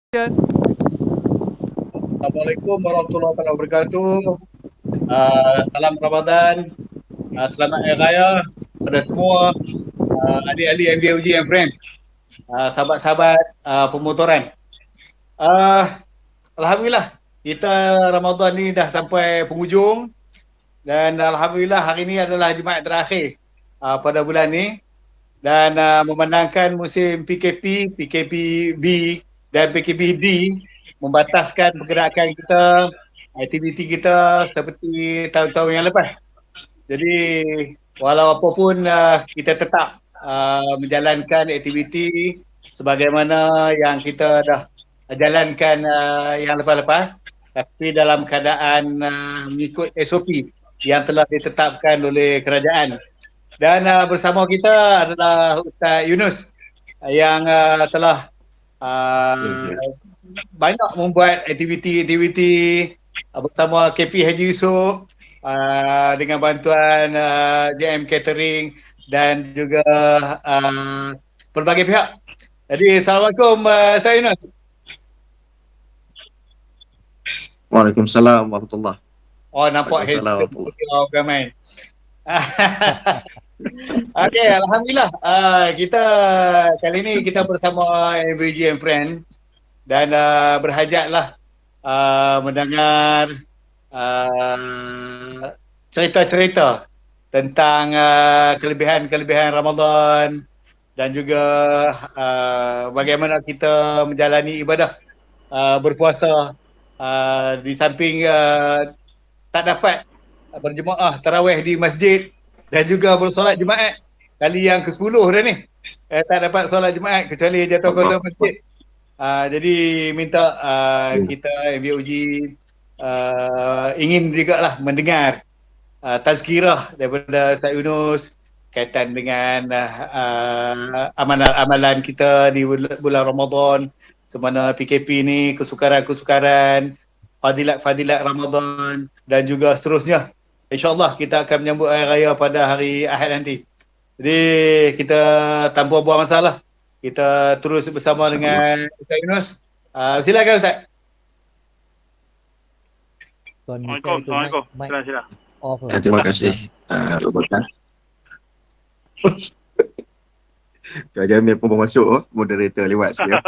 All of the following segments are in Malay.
Assalamualaikum warahmatullahi wabarakatuh. Salam Ramadan. Selamat Hari Raya pada semua adik-adik MBOG and friend. Sahabat-sahabat pemotoran. Uh, Alhamdulillah kita Ramadan ni dah sampai penghujung dan alhamdulillah hari ni adalah Jumaat terakhir pada bulan ni dan memandangkan musim PKP, PKPB dan PKPD membataskan pergerakan kita, aktiviti kita seperti tahun-tahun yang lepas. Jadi walau apapun kita tetap menjalankan aktiviti sebagaimana yang kita dah jalankan yang lepas-lepas, tapi dalam keadaan mengikut SOP yang telah ditetapkan oleh kerajaan. Dan bersama kita adalah Ustaz Yunus yang telah banyak membuat aktiviti-aktiviti bersama KP Haji Yusof dengan bantuan JM Catering dan juga pelbagai pihak. Jadi Assalamualaikum Ustaz Yunus. Waalaikumsalam warahmatullahi. Oh, nampak hebat ramai. Okey, alhamdulillah. Kita kali ni kita bersama MBG and Friend dan berhajatlah mendengar cerita-cerita tentang kelebihan-kelebihan Ramadan dan juga bagaimana kita menjalani ibadah berpuasa di samping tak dapat berjemaah tarawih di masjid dan juga bersolat Jumaat kali yang ke-10 dah ni. Tak dapat solat Jumaat kecuali jatuh kota masjid. Jadi minta kita MBOG ingin juga lah mendengar tazkirah daripada Ustaz Yunus kaitan dengan amalan-amalan kita di bulan Ramadan, semana PKP ni, kesukaran-kesukaran, fadilat-fadilat Ramadan dan juga seterusnya. InsyaAllah kita akan menyambut Hari Raya pada hari Ahad nanti. Jadi kita tanpa buang masalah, kita terus bersama dengan Ustaz Yunus. Silakan Ustaz. Assalamualaikum. Sila. Terima kasih. Robotan. Kak Jamil pun masuk, moderator lewat sikit.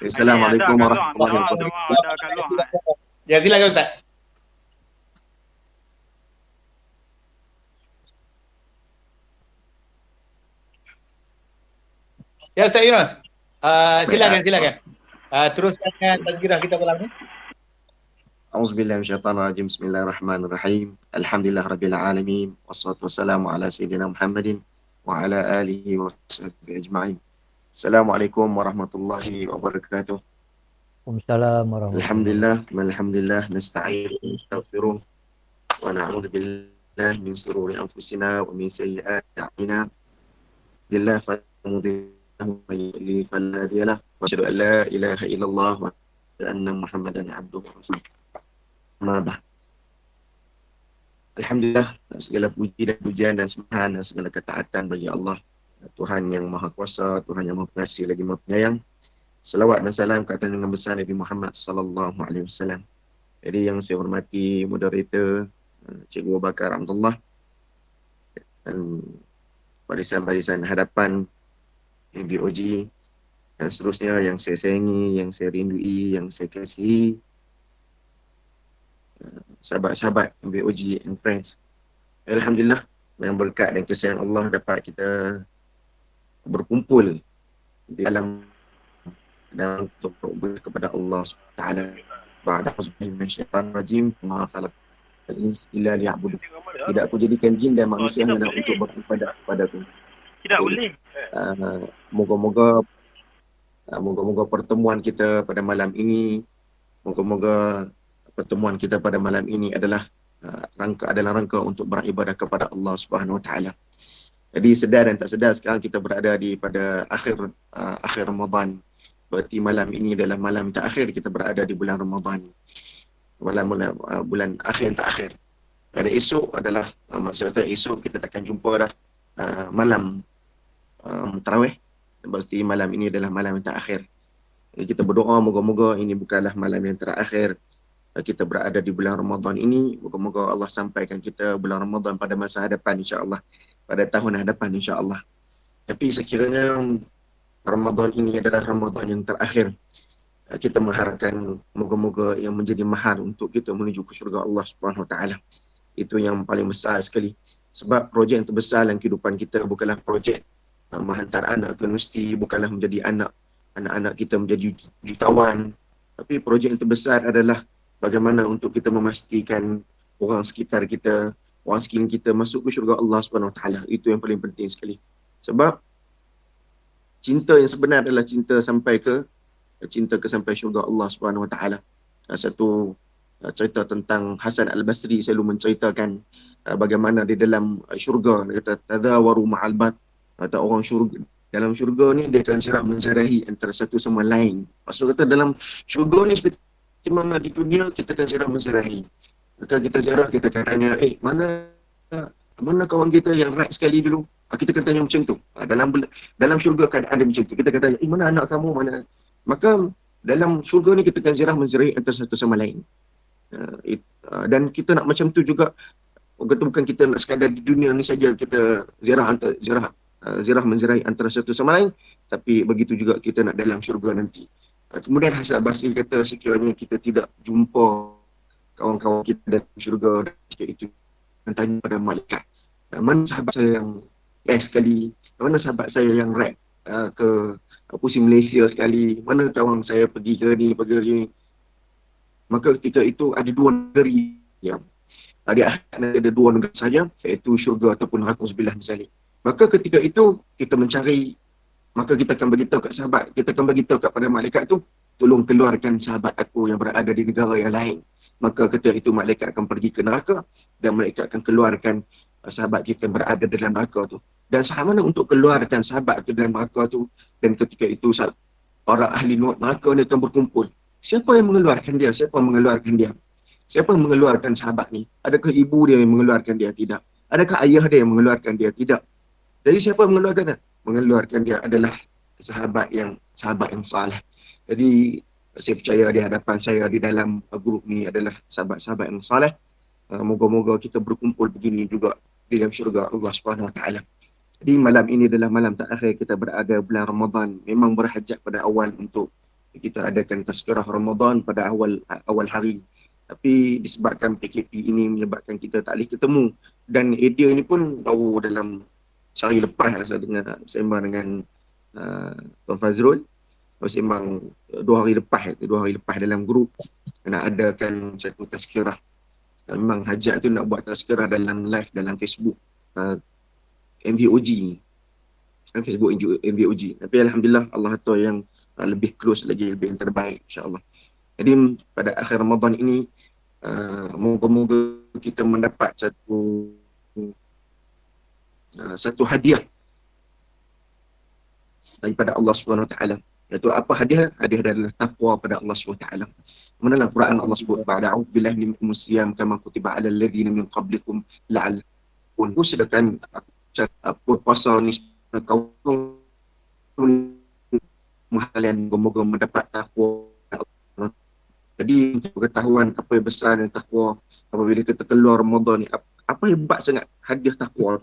Assalamualaikum warahmatullahi wabarakatuh. Ya, silakan Ustaz. Ya Ustaz Yunus. Silakan. Teruskan dengan tazkirah kita malam ni. A'udzubillahi minasyaitonirrajim. Bismillahirrahmanirrahim. Alhamdulillah rabbil alamin. Wassalatu wassalamu ala sayyidina Muhammadin wa ala alihi wa sahbihi ajma'in. Assalamualaikum warahmatullahi wabarakatuh. Waalaikumsalam warahmatullahi wabarakatuh. Alhamdulillah nasta'in wa nastaghfiruh wa na'udzu billahi min shururi anfusina wa min sayyiati a'malina. Billah fa mudhillahi fala hadiyalah wa asyhadu an la ilaha illallah wa anna Muhammadan abduhu wa rasuluh. Alhamdulillah, segala puji dan pujian dan sembah dan segala ketaatan bagi Allah, Tuhan yang Maha Kuasa, Tuhan yang Maha Pengasih lagi Maha Penyayang. Selawat dan salam ke atas dengan besar Nabi Muhammad sallallahu alaihi wasallam. Jadi yang saya hormati moderator Cikgu Abu Bakar Abdullah dan barisan-barisan hadapan MBOG dan seterusnya yang saya sayangi, yang saya rindui, yang saya kasihi, sahabat-sahabat MBOG and friends. Alhamdulillah, dengan berkat dan kesian Allah dapat kita berkumpul di dalam dan untuk berdoa kepada Allah Taala. Ba'da syaitan rajim, ma khalaq illa liya'budu. Tidak aku jadikan jin dan manusia hanya untuk beribadah kepadaku. Tidak boleh. Moga-moga pertemuan kita pada malam ini, moga-moga pertemuan kita pada malam ini adalah rangka untuk beribadah kepada Allah Subhanahu Wa Taala. Jadi sedar dan tak sedar sekarang kita berada pada akhir Ramadan. Berarti malam ini adalah malam terakhir kita berada di bulan Ramadan. Bulan akhir terakhir. Pada esok adalah maksudnya esok kita akan jumpa dah malam tarawih. Berarti malam ini adalah malam terakhir. Kita berdoa moga-moga ini bukanlah malam yang terakhir kita berada di bulan Ramadan ini. Moga-moga Allah sampaikan kita bulan Ramadan pada masa hadapan insya-Allah, pada tahun hadapan insya-Allah. Tapi sekiranya Ramadan ini adalah Ramadan yang terakhir, kita mengharapkan moga-moga yang menjadi mahar untuk kita menuju ke syurga Allah Subhanahu Wa Taala. Itu yang paling besar sekali. Sebab projek yang terbesar dalam kehidupan kita bukanlah projek menghantar anak ke universiti, bukanlah menjadi anak-anak kita menjadi jutawan. Tapi projek yang terbesar adalah bagaimana untuk kita memastikan orang sekitar kita, orang sekeliling kita masuk ke syurga Allah Subhanahu Wa Taala. Itu yang paling penting sekali. Sebab cinta yang sebenar adalah cinta sampai syurga Allah Subhanahu Wa Taala. Satu cerita tentang Hasan Al-Basri selalu menceritakan bagaimana di dalam syurga, dia kata tadawaru ma'al bat, kata orang syurga, dalam syurga ni dia akan sirap menzarahi antara satu sama lain. Maksud kata dalam syurga ni seperti mana di dunia kita akan sirap menzarahi. Maka kita ziarah, kita akan tanya, mana kawan kita yang right sekali dulu? Kita akan tanya macam tu. Dalam syurga kan ada macam tu. Kita akan tanya, mana anak kamu, mana? Maka dalam syurga ni kita akan ziarah menzarahi antara satu sama lain. Dan kita nak macam tu juga. Kata bukan kita nak sekadar di dunia ni saja kita ziarah menzarahi antara satu sama lain, tapi begitu juga kita nak dalam syurga nanti. Kemudian Hasan Basri kata sekiranya kita tidak jumpa kawan-kawan kita dalam syurga, ketika itu dan tanya pada malaikat, mana sahabat saya yang best sekali, mana sahabat saya yang rap ke pusing Malaysia sekali, mana kawan saya pergi ke ni, pergi ke ni. Maka ketika itu ada dua negeri yang ada dua negara saja, iaitu syurga ataupun neraka sebelah misalnya. Maka ketika itu kita mencari, maka kita akan beritahu kat sahabat, kita akan beritahu kepada malaikat tu, tolong keluarkan sahabat aku yang berada di negara yang lain. Maka ketika itu malaikat akan pergi ke neraka dan malaikat akan keluarkan sahabat kita yang berada dalam neraka tu. Dan mana untuk keluarkan sahabat itu dalam neraka tu, dan ketika itu para ahli neraka ni akan berkumpul. Siapa yang mengeluarkan dia? Siapa yang mengeluarkan dia? Siapa yang mengeluarkan sahabat ni? Adakah ibu dia yang mengeluarkan dia? Tidak. Adakah ayah dia yang mengeluarkan dia? Tidak. Jadi siapa yang mengeluarkan dia? Mengeluarkan dia adalah sahabat yang saleh. Jadi saya percaya di hadapan saya di dalam grup ni adalah sahabat-sahabat yang saleh. Moga-moga kita berkumpul begini juga di dalam syurga Allah Subhanahu Wa Taala. Jadi malam ini adalah malam terakhir kita berada bulan Ramadan. Memang berhajat pada awal untuk kita adakan tazkirah Ramadan pada awal hari. Tapi disebabkan PKP ini menyebabkan kita tak boleh ketemu. Dan idea ini pun baru dalam sehari lepas saya dengar sembang dengan Tuan Fazrul. Sembang 2 hari lepas dalam grup nak adakan satu tazkirah. Memang hajat tu nak buat tazkirah dalam live dalam Facebook MVOG. Facebook MVOG. Tapi alhamdulillah Allah tahu yang lebih close lagi, lebih yang terbaik insya-Allah. Jadi pada akhir Ramadan ini moga-moga kita mendapat satu hadiah daripada Allah Subhanahu Wa Taala. Iaitu apa hadiah? Hadiah adalah takwa pada Allah Subhanahu Wa Taala. Mana dalam Quran Allah sebut ba'da a'udzubillahi minal syaitanir kama kutiba 'alal ladzina min qablikum la'allakum sedangkan puasa ni kau kalian moga-moga mendapat takwa. Jadi untuk pengetahuan apa yang besar dan takwa apabila kita keluar Ramadan ni, apa hebat sangat hadiah takwa.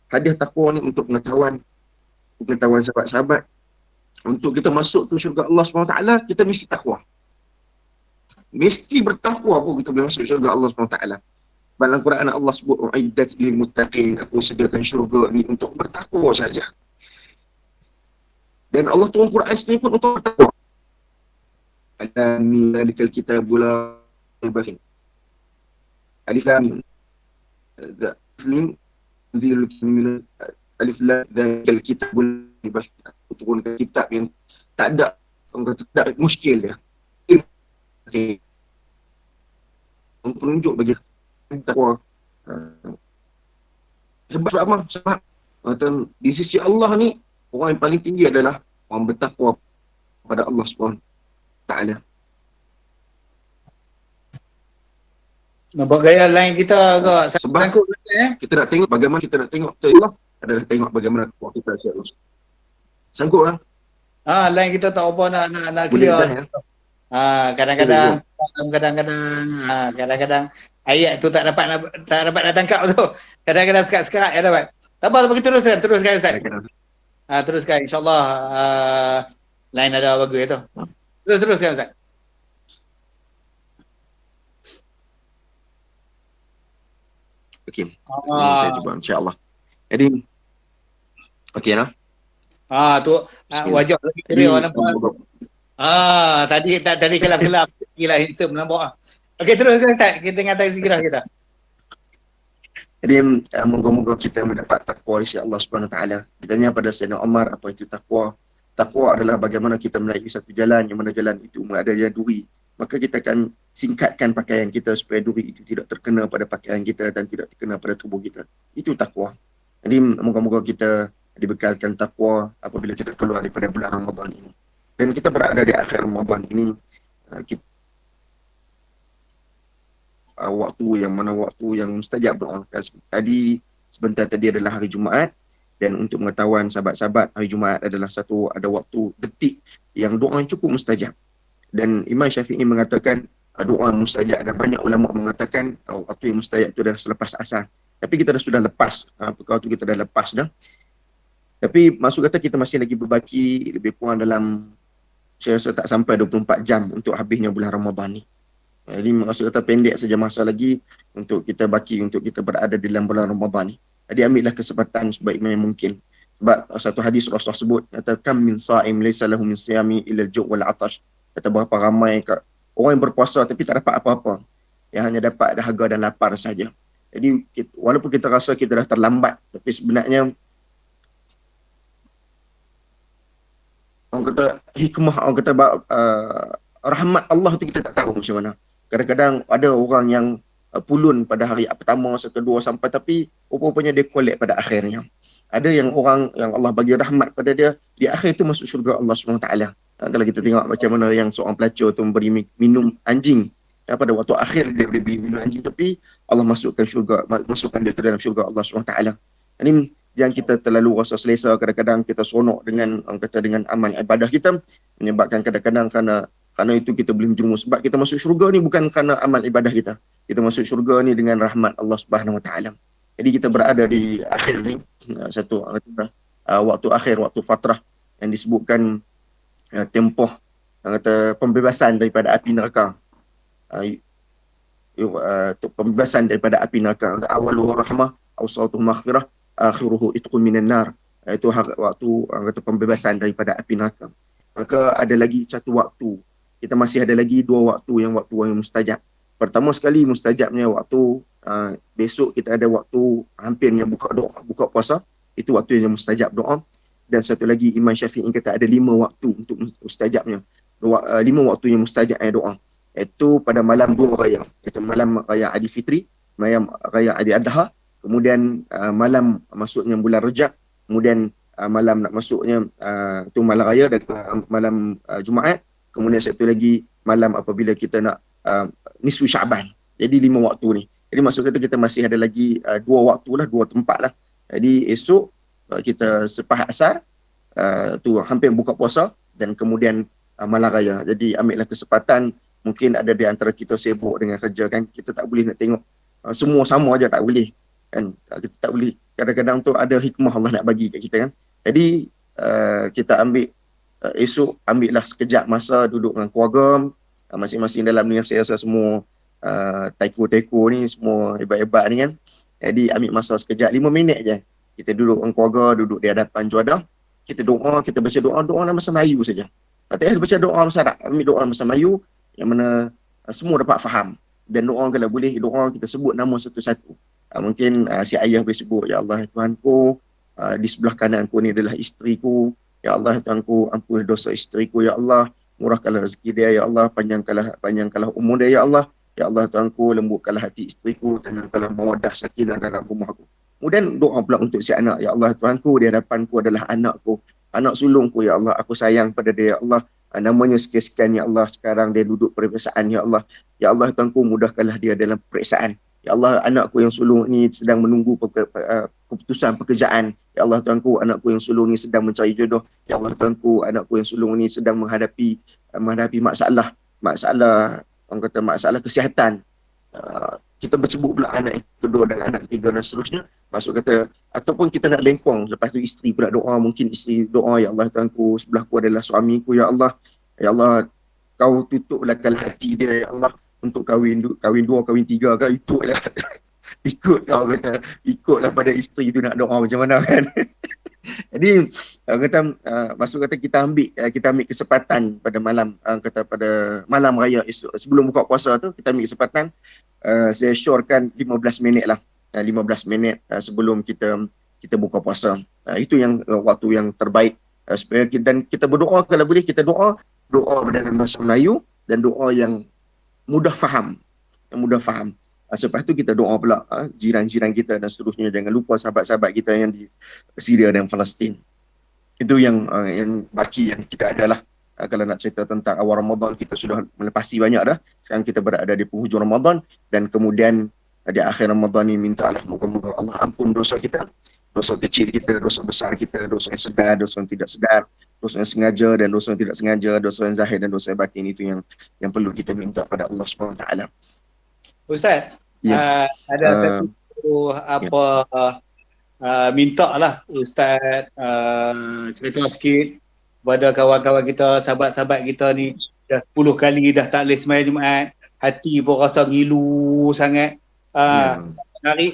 Hadiah takwa ni untuk pengetahuan sahabat-sahabat. Untuk kita masuk ke syurga Allah SWT, kita mesti takwa. Mesti bertakwa pun kita boleh masuk syurga Allah SWT. Dalam Quran Allah sebut uiddat lil muttaqin, aku sediakan syurga ni untuk bertakwa saja. Dan Allah turun Quran sendiri pun untuk bertakwa. Ada min dalikal kitabul bahin. Alif lam mim. Alif lam dalikal kitabul bahin. Turunkan kitab yang tak ada muskil dia. Okay. Untuk menunjuk bagi takwa. Sebab apa? Sebab di sisi Allah ni orang yang paling tinggi adalah orang bertakwa pada Allah Subhanahu Taala. Nampak gaya lain kita agak sangkut kita nak tengok bagaimana kita nak tengok Allah adalah tengok bagaimana takwa kita insya-Allah. Sangkut lah. Line kita tak apa nak Boleh clear. dah ya. Kadang-kadang ayat tu tak dapat nak tangkap tu. Kadang-kadang sekat-sekat ya dapat. Tak apa, bagi teruskan Ustaz. Teruskan insya-Allah line ada bagus tu. Teruskan Ustaz. Okey. Saya cuba insya-Allah. Jadi okey lah. Tu wajah lagi clear orang nampak. Tadi kelap-kelap gila handsome nampak. Okey, teruskan Ustaz. Kita dengan tazkirah kita. Jadi moga-moga kita mendapat takwa dari Allah Subhanahu Wa Taala. Ditanya pada Sayyidina Umar apa itu takwa. Takwa adalah bagaimana kita melalui satu jalan yang mana jalan itu ada duri. Maka kita akan singkatkan pakaian kita supaya duri itu tidak terkena pada pakaian kita dan tidak terkena pada tubuh kita. Itu takwa. Jadi moga-moga kita dibekalkan takwa apabila kita keluar daripada bulan Ramadan ini. Dan kita berada di akhir Ramadan ini, waktu yang mustajab doa. Sebentar tadi adalah hari Jumaat, dan untuk pengetahuan sahabat-sahabat, hari Jumaat adalah ada waktu detik yang doa yang cukup mustajab. Dan Imam Syafi'i mengatakan doa mustajab, dan banyak ulama mengatakan waktu yang mustajab itu adalah selepas asar. Tapi kita sudah lepas, perkara itu kita dah lepas dah. Tapi maksud kata kita masih lagi berbaki lebih kurang dalam, saya rasa tak sampai 24 jam untuk habisnya bulan Ramadan ni. Jadi maksud kata pendek saja masa lagi untuk kita baki, untuk kita berada di dalam bulan Ramadan ni. Jadi ambillah kesempatan sebaik yang mungkin. Sebab satu hadis Rasulullah sebut, kata kam min sa'im laysa lahu min siyami illa al-ju' wal 'atash. Kata berapa ramai orang yang berpuasa tapi tak dapat apa-apa. Yang hanya dapat dahaga dan lapar saja. Jadi walaupun kita rasa kita dah terlambat, tapi sebenarnya orang kata hikmah, orang kata rahmat Allah tu kita tak tahu macam mana. Kadang-kadang ada orang yang pulun pada hari pertama, kedua sampai, tapi rupanya dia kolek pada akhirnya. Ada yang orang yang Allah bagi rahmat pada dia, di akhir tu masuk syurga Allah SWT. Kalau kita tengok macam mana yang seorang pelacur tu memberi minum anjing, pada waktu akhir dia beri minum anjing, tapi Allah masukkan dia ke dalam syurga Allah SWT. Ini yang kita terlalu rasa selesa, kadang-kadang kita seronok dengan dengan amal ibadah kita, menyebabkan kadang-kadang kerana itu kita boleh menjerumus. Sebab kita masuk syurga ni bukan kerana amal ibadah kita. Kita masuk syurga ni dengan rahmat Allah Subhanahu Wa Taala. Jadi kita berada di akhir ni, satu waktu akhir, waktu fatrah yang disebutkan tempoh kata pembebasan daripada api neraka. Pembebasan daripada api neraka. Awaluhu rahmah, awsatuhu maghfirah, akhiruhu itqun minan nar. Itu waktu kata pembebasan daripada api neraka. Maka ada lagi satu waktu. Kita masih ada lagi dua waktu yang mustajab. Pertama sekali mustajabnya waktu besok kita ada waktu hampirnya buka puasa. Itu waktu yang mustajab doa. Dan satu lagi Imam Syafi'i kata ada 5 waktu untuk mustajabnya. 5 waktu yang mustajabnya doa. Itu pada malam 2 raya. Itu malam raya Adi Fitri, malam raya Adi Adha, kemudian malam masuknya bulan Rejab, kemudian malam nak masuknya tu malam raya dan malam Jumaat, kemudian satu lagi malam apabila kita nak nisfu Syaban. Jadi 5 waktu ni. Jadi maksud kita masih ada lagi 2 waktu lah, 2 tempat lah. Jadi esok kita selepas asar tu hampir buka puasa, dan kemudian malam raya. Jadi ambillah kesempatan. Mungkin ada di antara kita sibuk dengan kerja kan, kita tak boleh nak tengok semua sama aja, tak boleh kan. Kita tak boleh, kadang-kadang tu ada hikmah Allah nak bagi kat kita kan. Jadi kita esok ambillah sekejap masa duduk dengan keluarga masing-masing dalam ni. Saya rasa semua taiko ni semua hebat-hebat ni kan. Jadi ambil masa sekejap 5 minit je, kita duduk dengan keluarga, duduk di hadapan juadah, kita doa, kita baca doa dalam bahasa Melayu saja. Tak payah baca doa bahasa Arab, ambil doa bahasa Melayu yang mana semua dapat faham. Dan doa kalau boleh doa kita sebut nama satu-satu. Mungkin si ayah boleh sebut, ya Allah Tuhanku, di sebelah kananku ni adalah isteriku. Ya Allah Tuhanku, ampun dosa isteriku. Ya Allah, murahkanlah rezeki dia. Ya Allah, panjangkanlah umur dia. Ya Allah, ya Allah Tuhanku, lembutkanlah hati isteriku, tanamkanlah mawaddah sakinah dalam rumahku. Kemudian doa pula untuk si anak. Ya Allah Tuhanku, di hadapanku adalah anakku, anak sulungku. Ya Allah, aku sayang pada dia. Ya Allah, namanya sekian-sekian. Ya Allah, sekarang dia duduk peperiksaan. Ya Allah, ya Allah Tuhanku, mudahkanlah dia dalam peperiksaan. Ya Allah, anakku yang sulung ni sedang menunggu keputusan pekerjaan. Ya Allah Tuhanku, anakku yang sulung ni sedang mencari jodoh. Ya Allah Tuhanku, anakku yang sulung ni sedang menghadapi masalah orang kata masalah kesihatan. Kita bersebut pula anak yang kedua dan anak ketiga dan seterusnya. Maksud kata, ataupun kita nak lengkong, lepas tu isteri pula doa, mungkin isteri doa, ya Allah Tuhanku, sebelahku adalah suamiku, ya Allah. Ya Allah, kau tutuplah hati dia, ya Allah, untuk kahwin 2, kahwin 3 kan, ikutlah. Ikutlah pada isteri tu nak doa macam mana kan. Jadi maksud kata kita ambil kesempatan pada malam pada malam raya esok, sebelum buka puasa tu kita ambil kesempatan, saya syorkan 15 minit lah, 15 minit sebelum kita buka puasa. Itu yang waktu yang terbaik supaya kita berdoa, kalau boleh kita doa dalam bahasa Melayu dan doa yang mudah faham. Selepas tu kita doa pula jiran-jiran kita dan seterusnya. Jangan lupa sahabat-sahabat kita yang di Syria dan Palestin. Itu yang baki yang kita ada lah. Kalau nak cerita tentang awal Ramadan, kita sudah melepasi banyak dah. Sekarang kita berada di penghujung Ramadan, dan kemudian di akhir Ramadan ni minta Allah, moga-moga Allah ampun dosa kita, dosa kecil kita, dosa besar kita, dosa yang sedar, dosa yang tidak sedar, dosa yang sengaja dan dosa yang tidak sengaja, dosa yang zahir dan dosa yang batin. Itu yang perlu kita minta pada Allah SWT. Ustaz, Ya. ada satu minta lah Ustaz cerita sikit kepada kawan-kawan kita, sahabat-sahabat kita ni, dah 10 kali dah tak boleh sembahyang Jumaat, hati pun rasa ngilu sangat.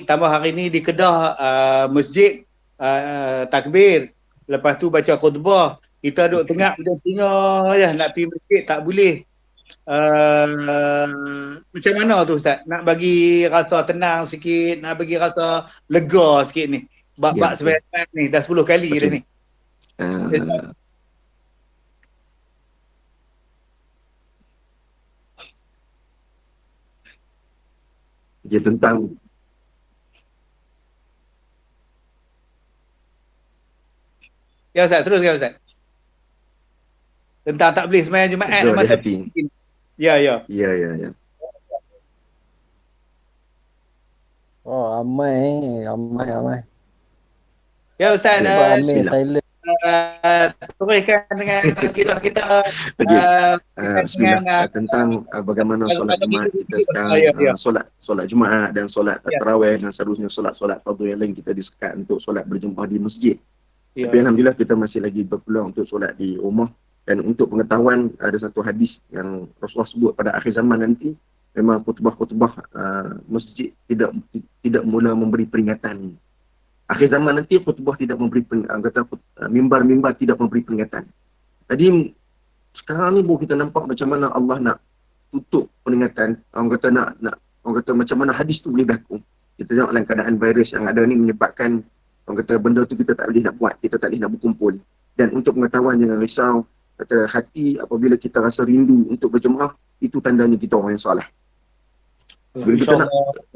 Tambah hari ni di Kedah, masjid takbir, lepas tu baca khutbah, kita duduk tengah je nak pergi masjid tak boleh. Macam mana tu Ustaz? Nak bagi rasa tenang sikit, nak bagi rasa lega sikit ni. Bab sebenarnya ni dah 10 kali dah ni. Dia tentang Ya Ustaz, teruskan Ustaz. Tentang tak boleh sembahyang Jumaat masa Ya. Oh, ramai. Ya Ustaz, Amir silent. teruskan dengan tazkirah kita Bismillah, tentang bagaimana solat Jumaat kita sekarang, solat Jumaat dan solat tarawih dan seterusnya, solat fardu yang lain kita disekat untuk solat berjemaah di masjid. Tapi alhamdulillah kita masih lagi berpeluang untuk solat di rumah. Dan untuk pengetahuan, ada satu hadis yang Rasulullah sebut pada akhir zaman nanti, memang khutbah-khutbah masjid tidak mula memberi peringatan. Akhir zaman nanti khutbah tidak memberi mimbar-mimbar tidak memberi peringatan. Tadi sekarang ni kita nampak macam mana Allah nak tutup peringatan. Orang kata macam mana hadis tu boleh berlaku. Kita tengok dalam keadaan virus yang ada ni menyebabkan orang kata benda tu kita tak boleh nak buat, kita tak boleh nak berkumpul. Dan untuk pengetahuan, jangan risau, kata hati apabila kita rasa rindu untuk berjemaah, itu tandanya kita orang yang soleh. Bila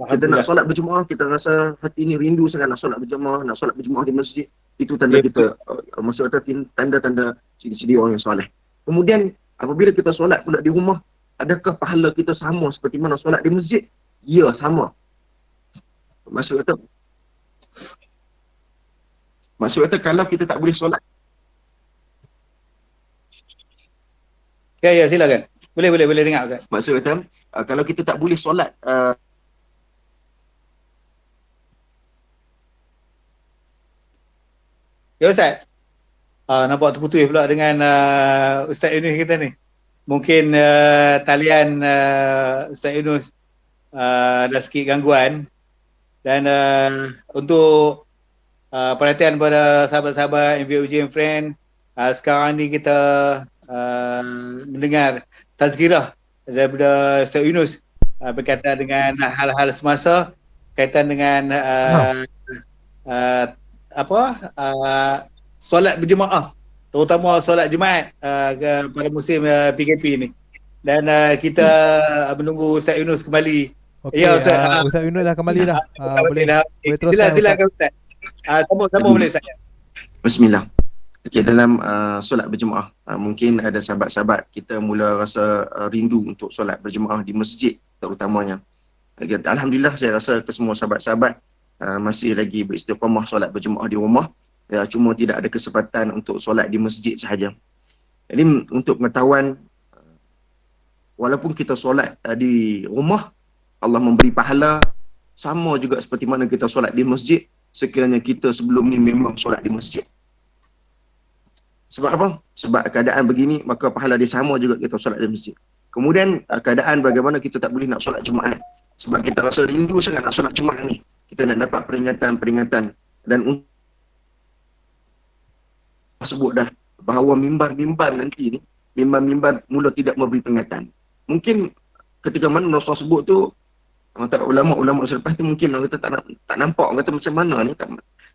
kita nak solat berjemaah, kita rasa hati ni rindu sangat nak solat berjemaah, di masjid, itu tanda kita, maksud kata tanda-tanda ciri-ciri orang yang soleh. Kemudian apabila kita solat pula di rumah, adakah pahala kita sama seperti mana solat di masjid? Ya, sama. Maksud kata kalau kita tak boleh solat. Ya, silakan. Boleh dengar Ustaz. Maksud kata kalau kita tak boleh solat Ya Ustaz. Nampak terputus pula dengan Ustaz Yunus kita ni. Mungkin talian Ustaz Yunus ada sikit gangguan. Dan untuk perhatian pada sahabat-sahabat MVOJ Friend, sekarang ni kita mendengar tazkirah daripada Ustaz Yunus berkaitan dengan hal-hal semasa kaitan dengan solat berjemaah, terutama solat Jumaat pada musim PKP ni. Dan kita menunggu Ustaz Yunus kembali. Okey, ya Ustaz. Ustaz Yunus dah kembali dah. Boleh teruskan. Silakan Ustaz. Sambung boleh saya. Bismillah. Okay, dalam solat berjemaah, mungkin ada sahabat-sahabat kita mula rasa rindu untuk solat berjemaah di masjid terutamanya. Alhamdulillah saya rasa kesemua sahabat-sahabat masih lagi beristiqamah solat berjemaah di rumah. Cuma tidak ada kesempatan untuk solat di masjid sahaja. Jadi untuk pengetahuan, walaupun kita solat di rumah, Allah memberi pahala sama juga seperti mana kita solat di masjid sekiranya kita sebelum ni memang solat di masjid. Sebab apa? Sebab keadaan begini, maka pahala dia sama juga kita solat di masjid. Kemudian keadaan bagaimana kita tak boleh nak solat Jumaat. Sebab kita rasa rindu sangat nak solat Jumaat ni. Kita nak dapat peringatan-peringatan. Dan untuk sebut dah bahawa mimbar-mimbar nanti ni, mimbar-mimbar mula tidak memberi peringatan. Mungkin ketika mana Rasulullah sebut tu, antara ulama-ulama selepas tu mungkin orang kata tak nampak, orang kata macam mana ni,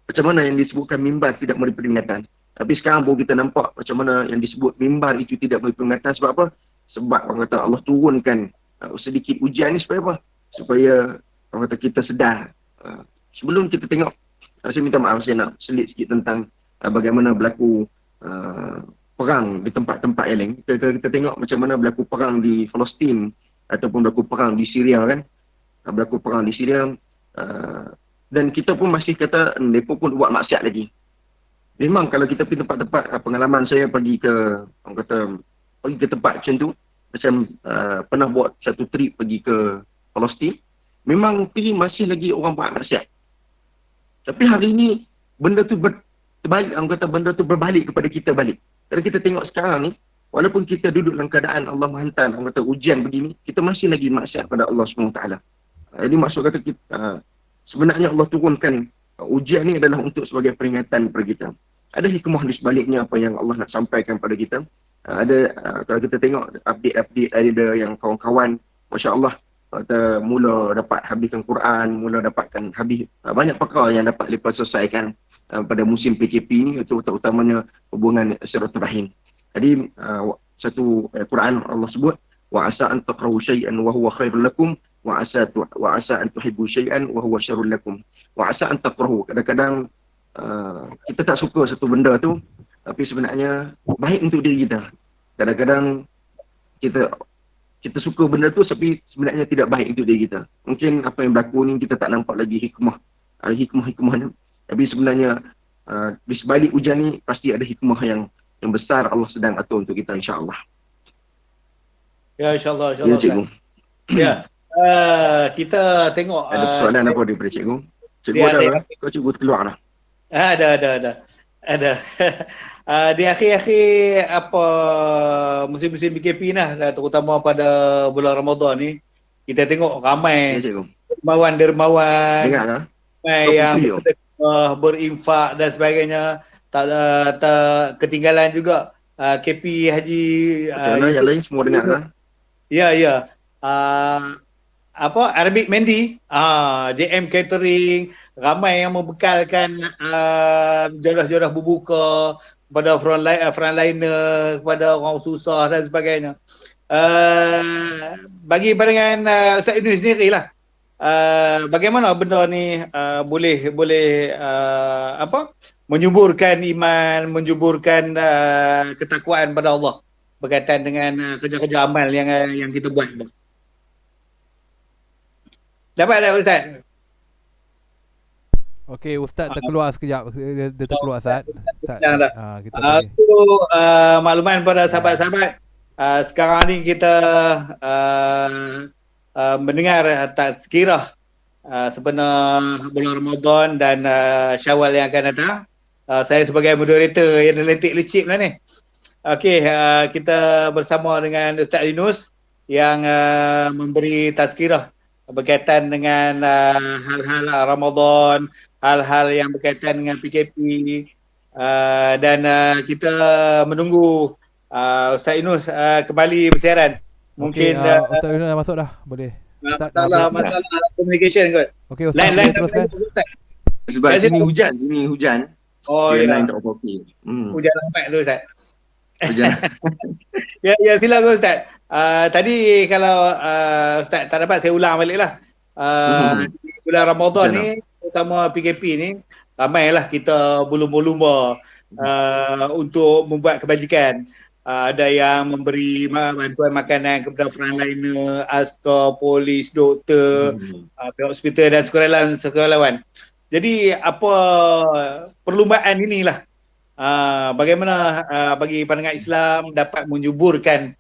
macam mana yang disebutkan mimbar tidak memberi peringatan. Tapi sekarang baru kita nampak macam mana yang disebut mimbar itu tidak memberi peringatan. Sebab apa? Sebab orang kata Allah turunkan sedikit ujian ni supaya apa? Supaya orang kata kita sedar. Sebelum kita tengok, saya minta maaf saya nak selit sikit tentang bagaimana berlaku perang di tempat-tempat yang lain. Kita tengok macam mana berlaku perang di Palestin ataupun berlaku perang di Syria kan. Berlaku perang di Syria dan kita pun masih kata mereka pun buat maksiat lagi. Memang kalau kita pergi tempat-tempat, pengalaman saya pergi ke, orang kata pergi ke tempat macam tu, macam pernah buat satu trip pergi ke Palestin, memang pergi masih lagi orang buat maksiat. Tapi hari ini benda tu terbalik, orang kata benda tu berbalik kepada kita balik. Kalau kita tengok sekarang ni, walaupun kita duduk dalam keadaan Allah menghantar, orang kata ujian begini, kita masih lagi maksiat pada Allah SWT. Jadi maksud kata kita, sebenarnya Allah turunkan ujian ni adalah untuk sebagai peringatan kepada kita. Ada hikmah di sebaliknya apa yang Allah nak sampaikan pada kita. Ada kalau kita tengok update-update ada yang kawan-kawan, Masya Allah, kata mula dapat habiskan Quran, mula dapatkan habis banyak perkara yang dapat lepas selesaikan pada musim PKP ni, itu utamanya hubungan silaturahim. Jadi satu Quran Allah sebut, wa asa an takrahu syai'an wa huwa khairul lakum wa asa an tuhibbu syai'an wa huwa syarrul lakum. Wa asa an takrahu, kadang-kadang kita tak suka satu benda tu tapi sebenarnya baik untuk diri kita. Kadang-kadang kita suka benda tu tapi sebenarnya tidak baik untuk diri kita. Mungkin apa yang berlaku ni kita tak nampak lagi hikmah-hikmahnya. Tapi sebenarnya di sebalik ujian ni pasti ada hikmah yang besar Allah sedang atur untuk kita, insya-Allah. Ya, insya-Allah. Ya, cikgu. Ya. Kita tengok ada soalan apa daripada cikgu? Cikgu ada. Kau cikgu keluar dah. Ada. Di akhir-akhir apa musim-musim PKP lah, terutama pada bulan Ramadan ni, kita tengok ramai dermawan dengar lah yang berinfak dan sebagainya. Tak ketinggalan juga KP Haji yang lain semua dengar lah. Ya. Arabic Mendi, JM Catering, ramai yang membekalkan jodoh-jodoh berbuka kepada frontliner, kepada orang susah dan sebagainya. Bagi pandangan Ustaz Idris sendirilah, bagaimana benda ni boleh menyuburkan iman, menyuburkan ketakwaan pada Allah berkaitan dengan kerja-kerja amal yang kita buat. Dapat tak Ustaz? Okey, Ustaz terkeluar sekejap. Dia terkeluar Ustaz. Kita makluman pada sahabat-sahabat. Sekarang ni kita mendengar tazkirah sebenar bulan Ramadan dan Syawal yang akan datang. Saya sebagai moderator yang letik lecip lah ni. Okey, kita bersama dengan Ustaz Yunus yang memberi tazkirah berkaitan dengan hal-hal Ramadan, hal-hal yang berkaitan dengan PKP, dan kita menunggu Ustaz Yunus kembali bersiaran. Mungkin Ustaz Yunus dah masuk dah, boleh. Masalah communication kot. Okey, Ustaz lain teruskan. Sebab sini hujan. Oh ya. Lain tak apa-apa. Hujan lambat tu Ustaz. Hujan. Ya, silakan Ustaz. Tadi kalau Ustaz tak dapat, saya ulang balik lah. Bulan Ramadan ni, terutama PKP ni, ramailah kita berlumba-lumba untuk membuat kebajikan. ada yang memberi bantuan makanan kepada frontliner, askar, polis, doktor, pihak hospital dan sukarelawan. Jadi apa perlumbaan inilah bagaimana bagi pandangan Islam dapat menyuburkan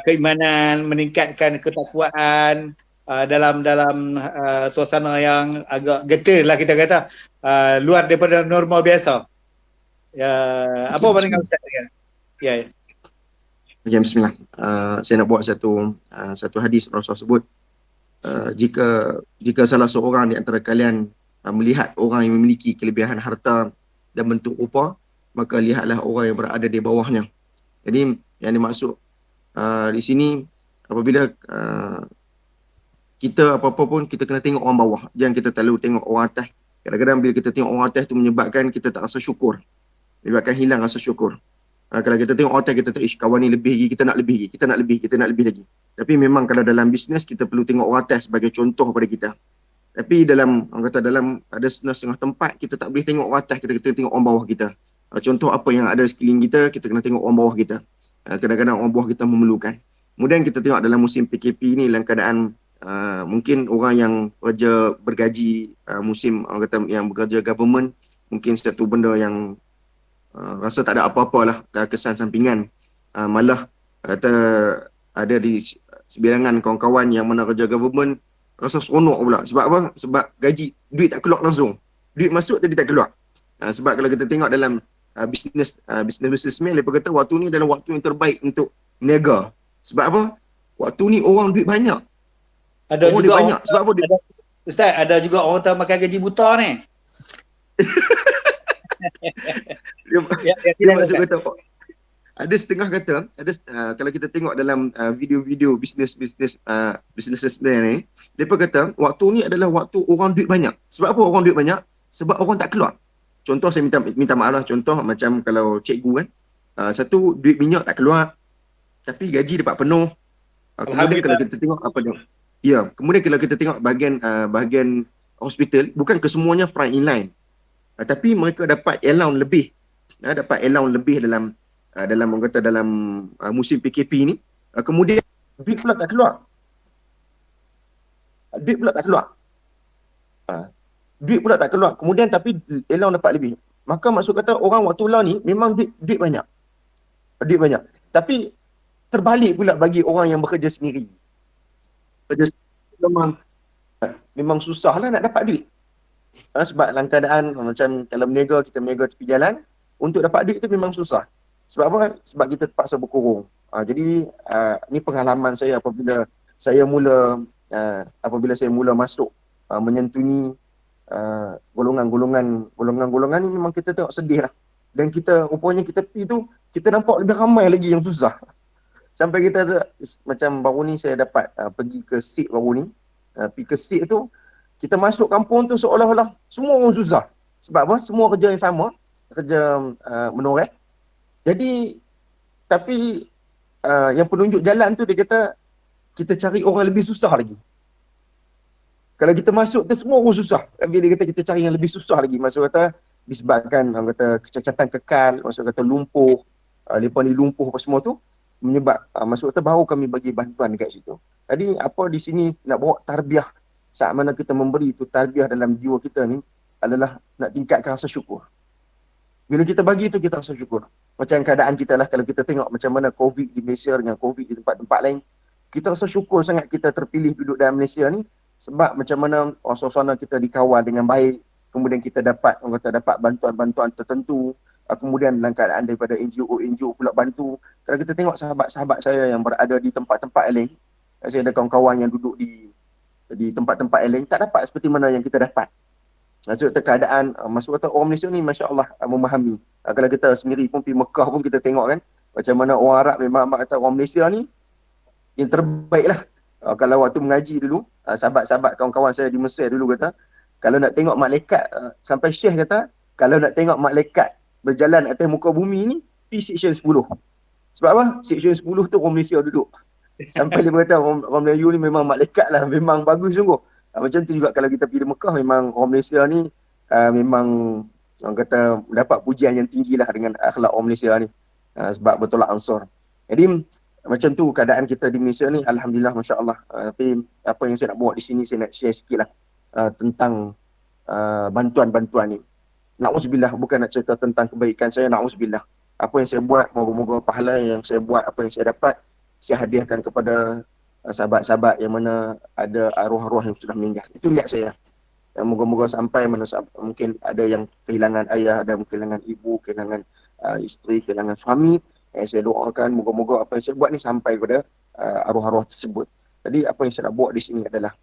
keimanan, meningkatkan ketakwaan dalam suasana yang agak getir lah kita kata, luar daripada normal biasa. Ya, apa pandangan Ustaz? Ya. Okay, bismillah. Saya nak buat satu hadis Rasulullah sebut, jika salah seorang di antara kalian melihat orang yang memiliki kelebihan harta dan bentuk rupa, maka lihatlah orang yang berada di bawahnya. Jadi yang dimaksud di sini, apabila kita apa-apa pun kita kena tengok orang bawah, jangan kita terlalu tengok orang atas. Kadang-kadang bila kita tengok orang atas tu menyebabkan kita tak rasa syukur, menyebabkan hilang rasa syukur. Kalau kita tengok orang atas, kita tak, kawan ni lebih lagi, kita nak lebih lagi, kita nak lebih lagi. Tapi memang kalau dalam bisnes kita perlu tengok orang atas sebagai contoh kepada kita. Tapi dalam, orang kata dalam ada setengah tempat kita tak boleh tengok orang atas, kita tengok orang bawah kita. Contoh apa yang ada di sekeliling kita, kita kena tengok orang bawah kita. Kadang-kadang orang bawah kita memerlukan. Kemudian kita tengok dalam musim PKP ni dalam keadaan mungkin orang yang kerja bergaji, musim orang kata yang bekerja government, mungkin satu benda yang rasa tak ada apa-apa lah kesan sampingan. Malah kata ada di sebilangan kawan-kawan yang mana kerja government rasa seronok pula. Sebab apa? Sebab gaji, duit tak keluar langsung. Duit masuk tapi tak keluar. Sebab kalau kita tengok dalam businessman, mereka kata waktu ni adalah waktu yang terbaik untuk niaga. Sebab apa? Waktu ni orang duit banyak. Ada orang juga banyak. Sebab apa? Ustaz, ada juga orang tak makan gaji buta ni. Dia maksud kata ada setengah kata kalau kita tengok dalam video-video bisnes ni, depa kata waktu ni adalah waktu orang duit banyak. Sebab apa orang duit banyak? Sebab orang tak keluar. Contoh saya minta maaf lah, contoh macam kalau cikgu kan, satu duit minyak tak keluar tapi gaji dapat penuh. Kemudian kalau kita tengok apa dia, ya, kemudian kalau kita tengok bahagian hospital, bukan kesemuanya front in line, tapi mereka dapat allowance lebih. Dapat allowance lebih dalam orang kata dalam musim PKP ni. Kemudian duit pula tak keluar. Duit pula tak keluar. Kemudian tapi allowance dapat lebih. Maka maksud kata orang waktu law ni memang duit banyak. Duit banyak. Tapi terbalik pula bagi orang yang bekerja sendiri. Kerja sendiri memang susah lah nak dapat duit. Sebab dalam keadaan macam kalau berniaga, kita berniaga tepi jalan, untuk dapat duit tu memang susah. Sebab apa? Sebab kita terpaksa berkurung. Jadi ni pengalaman saya apabila saya mula masuk menyentuni golongan ni, memang kita tengok sedih lah. Dan kita rupanya kita pergi tu, kita nampak lebih ramai lagi yang susah. Sampai kita macam baru ni saya dapat pergi ke Sik baru ni. Pergi ke Sik tu, kita masuk kampung tu seolah-olah semua orang susah. Sebab apa? Semua kerja yang sama, kerja menoreh. Jadi, tapi yang penunjuk jalan tu dia kata, kita cari orang lebih susah lagi. Kalau kita masuk tu semua orang susah. Tapi dia kata kita cari yang lebih susah lagi. Maksud kata disebabkan orang kata kecacatan kekal, maksud kata lumpuh, lepas ni lumpuh apa semua tu, menyebab maksud kata baru kami bagi bantuan dekat situ. Jadi apa di sini nak bawa tarbiyah, saat mana kita memberi itu tarbiyah dalam jiwa kita ni adalah nak tingkatkan rasa syukur. Bila kita bagi itu kita rasa syukur. Macam keadaan kita lah, kalau kita tengok macam mana COVID di Malaysia dengan COVID di tempat-tempat lain, kita rasa syukur sangat kita terpilih duduk dalam Malaysia ni, sebab macam mana suasana kita dikawal dengan baik, kemudian kita dapat bantuan-bantuan tertentu, kemudian dalam keadaan daripada NGO pula bantu. Kalau kita tengok sahabat-sahabat saya yang berada di tempat-tempat lain, saya ada kawan-kawan yang duduk di tempat-tempat lain, tak dapat seperti mana yang kita dapat. Maksud kata keadaan, maksud kata orang Malaysia ni Masya Allah memahami. Kalau kita sendiri pun pergi Mekah pun kita tengok kan, macam mana orang Arab memang kata orang Malaysia ni yang terbaik lah. Kalau waktu mengaji dulu, sahabat-sahabat kawan-kawan saya di Mesir dulu kata, kalau nak tengok malaikat, sampai Syekh kata, kalau nak tengok malaikat berjalan atas muka bumi ni, pergi section 10. Sebab apa? Section 10 tu orang Malaysia duduk. Sampai dia kata orang Melayu ni memang malaikat lah, memang bagus sungguh. Macam tu juga kalau kita pergi di Mekah, memang orang Malaysia ni memang orang kata dapat pujian yang tinggi lah dengan akhlak orang Malaysia ni. Sebab betul lah Ansar. Jadi macam tu keadaan kita di Malaysia ni, alhamdulillah, masya-Allah. Tapi apa yang saya nak bawa di sini, saya nak share sikitlah tentang bantuan-bantuan ni. Na'udzubillah, bukan nak cerita tentang kebaikan saya, na'udzubillah. Apa yang saya buat, moga-moga pahala yang saya buat, apa yang saya dapat, saya hadiahkan kepada sahabat-sahabat yang mana ada arwah-arwah yang sudah meninggal. Itu niat saya. Dan moga-moga sampai mana mungkin ada yang kehilangan ayah, ada yang kehilangan ibu, kehilangan isteri, kehilangan suami. Saya doakan moga-moga apa yang saya buat ni sampai kepada arwah-arwah tersebut. Jadi apa yang saya nak buat di sini adalah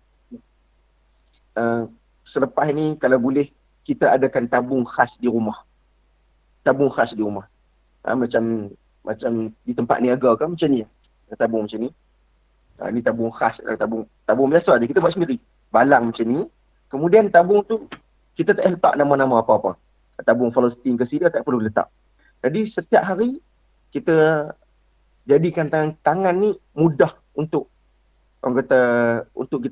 selepas ni kalau boleh kita adakan tabung khas di rumah. Tabung khas di rumah. Macam di tempat niaga kan macam ni. Tabung macam ni. Ni tabung khas, tabung biasa je kita buat sendiri. Balang macam ni. Kemudian tabung tu kita tak letak nama-nama apa-apa. Tabung Palestin ke Syria tak perlu letak. Jadi setiap hari kita jadikan tangan ni mudah untuk orang kata untuk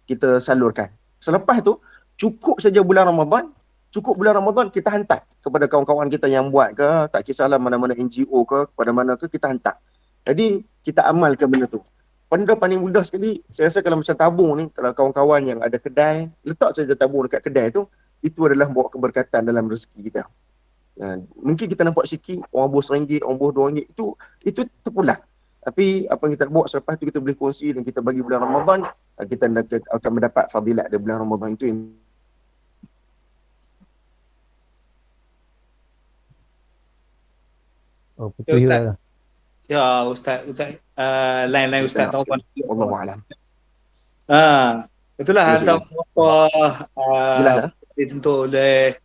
kita salurkan. Selepas tu cukup saja bulan Ramadan kita hantar kepada kawan-kawan kita yang buat ke, tak kisahlah mana-mana NGO ke, kepada mana ke kita hantar. Jadi kita amalkan benda tu. Benda paling mudah sekali, saya rasa kalau macam tabung ni, kalau kawan-kawan yang ada kedai, letak saja tabung dekat kedai tu, itu adalah bawa keberkatan dalam rezeki kita. Mungkin kita nampak sikit, orang bos RM1, orang bos RM2, itu terpulang. Tapi apa yang kita buat selepas tu kita boleh kongsi dan kita bagi bulan Ramadan, kita akan mendapat fadilat dari bulan Ramadan itu. Oh, betul lah. Ya, Ustaz lain-lain Ustaz tahu pun. Wallahualam. Itulah hantar apa Jelas ditentu oleh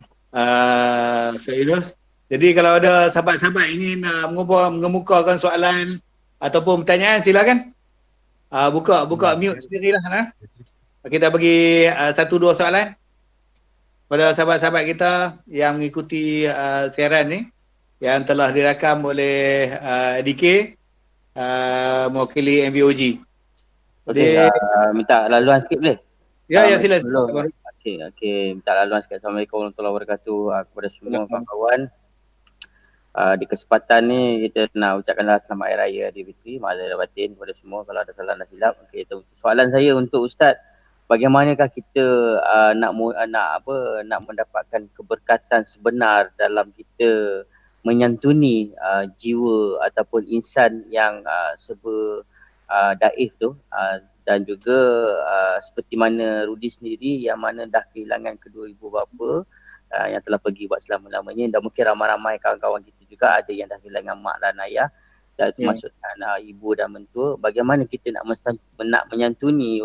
Yunus. Jadi kalau ada sahabat-sahabat ingin mengemukakan soalan ataupun pertanyaan, silakan. Buka mute sendirilah. Kita bagi 1-2 soalan pada sahabat-sahabat kita yang mengikuti siaran ni yang telah dirakam oleh DK mewakili MVOG. Okey, minta laluan sikit boleh? Ya, silakan. Okey, minta laluan sikit. Assalamualaikum warahmatullahi wabarakatuh kepada semua kawan-kawan. Di kesempatan ni kita nak ucapkanlah selamat Hari Raya Aidilfitri, mazal batin kepada semua kalau ada salah dan silap. Okey, soalan saya untuk Ustaz, bagaimanakah kita nak mendapatkan keberkatan sebenar dalam kita menyantuni jiwa ataupun insan yang daif tu, dan juga seperti mana Rudi sendiri yang mana dah kehilangan kedua ibu bapa yang telah pergi buat selama-lamanya, dan mungkin ramai-ramai kawan-kawan kita juga ada yang dah kehilangan mak dan ayah, dan termasuk ibu dan mentua. Bagaimana kita nak menyantuni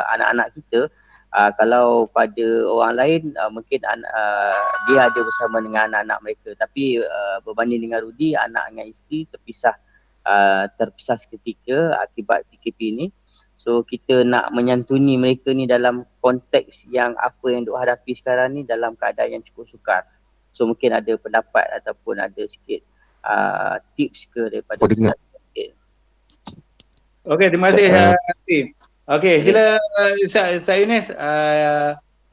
anak-anak kita? Kalau pada orang lain mungkin dia ada bersama dengan anak-anak mereka, tapi berbanding dengan Rudi, anak dengan isteri terpisah seketika akibat PKP ni. So kita nak menyantuni mereka ni dalam konteks yang apa yang duk hadapi sekarang ni dalam keadaan yang cukup sukar. So mungkin ada pendapat ataupun ada sikit tips ke daripada Okey, terima kasih Tim. Okey, sila Ustaz Yunus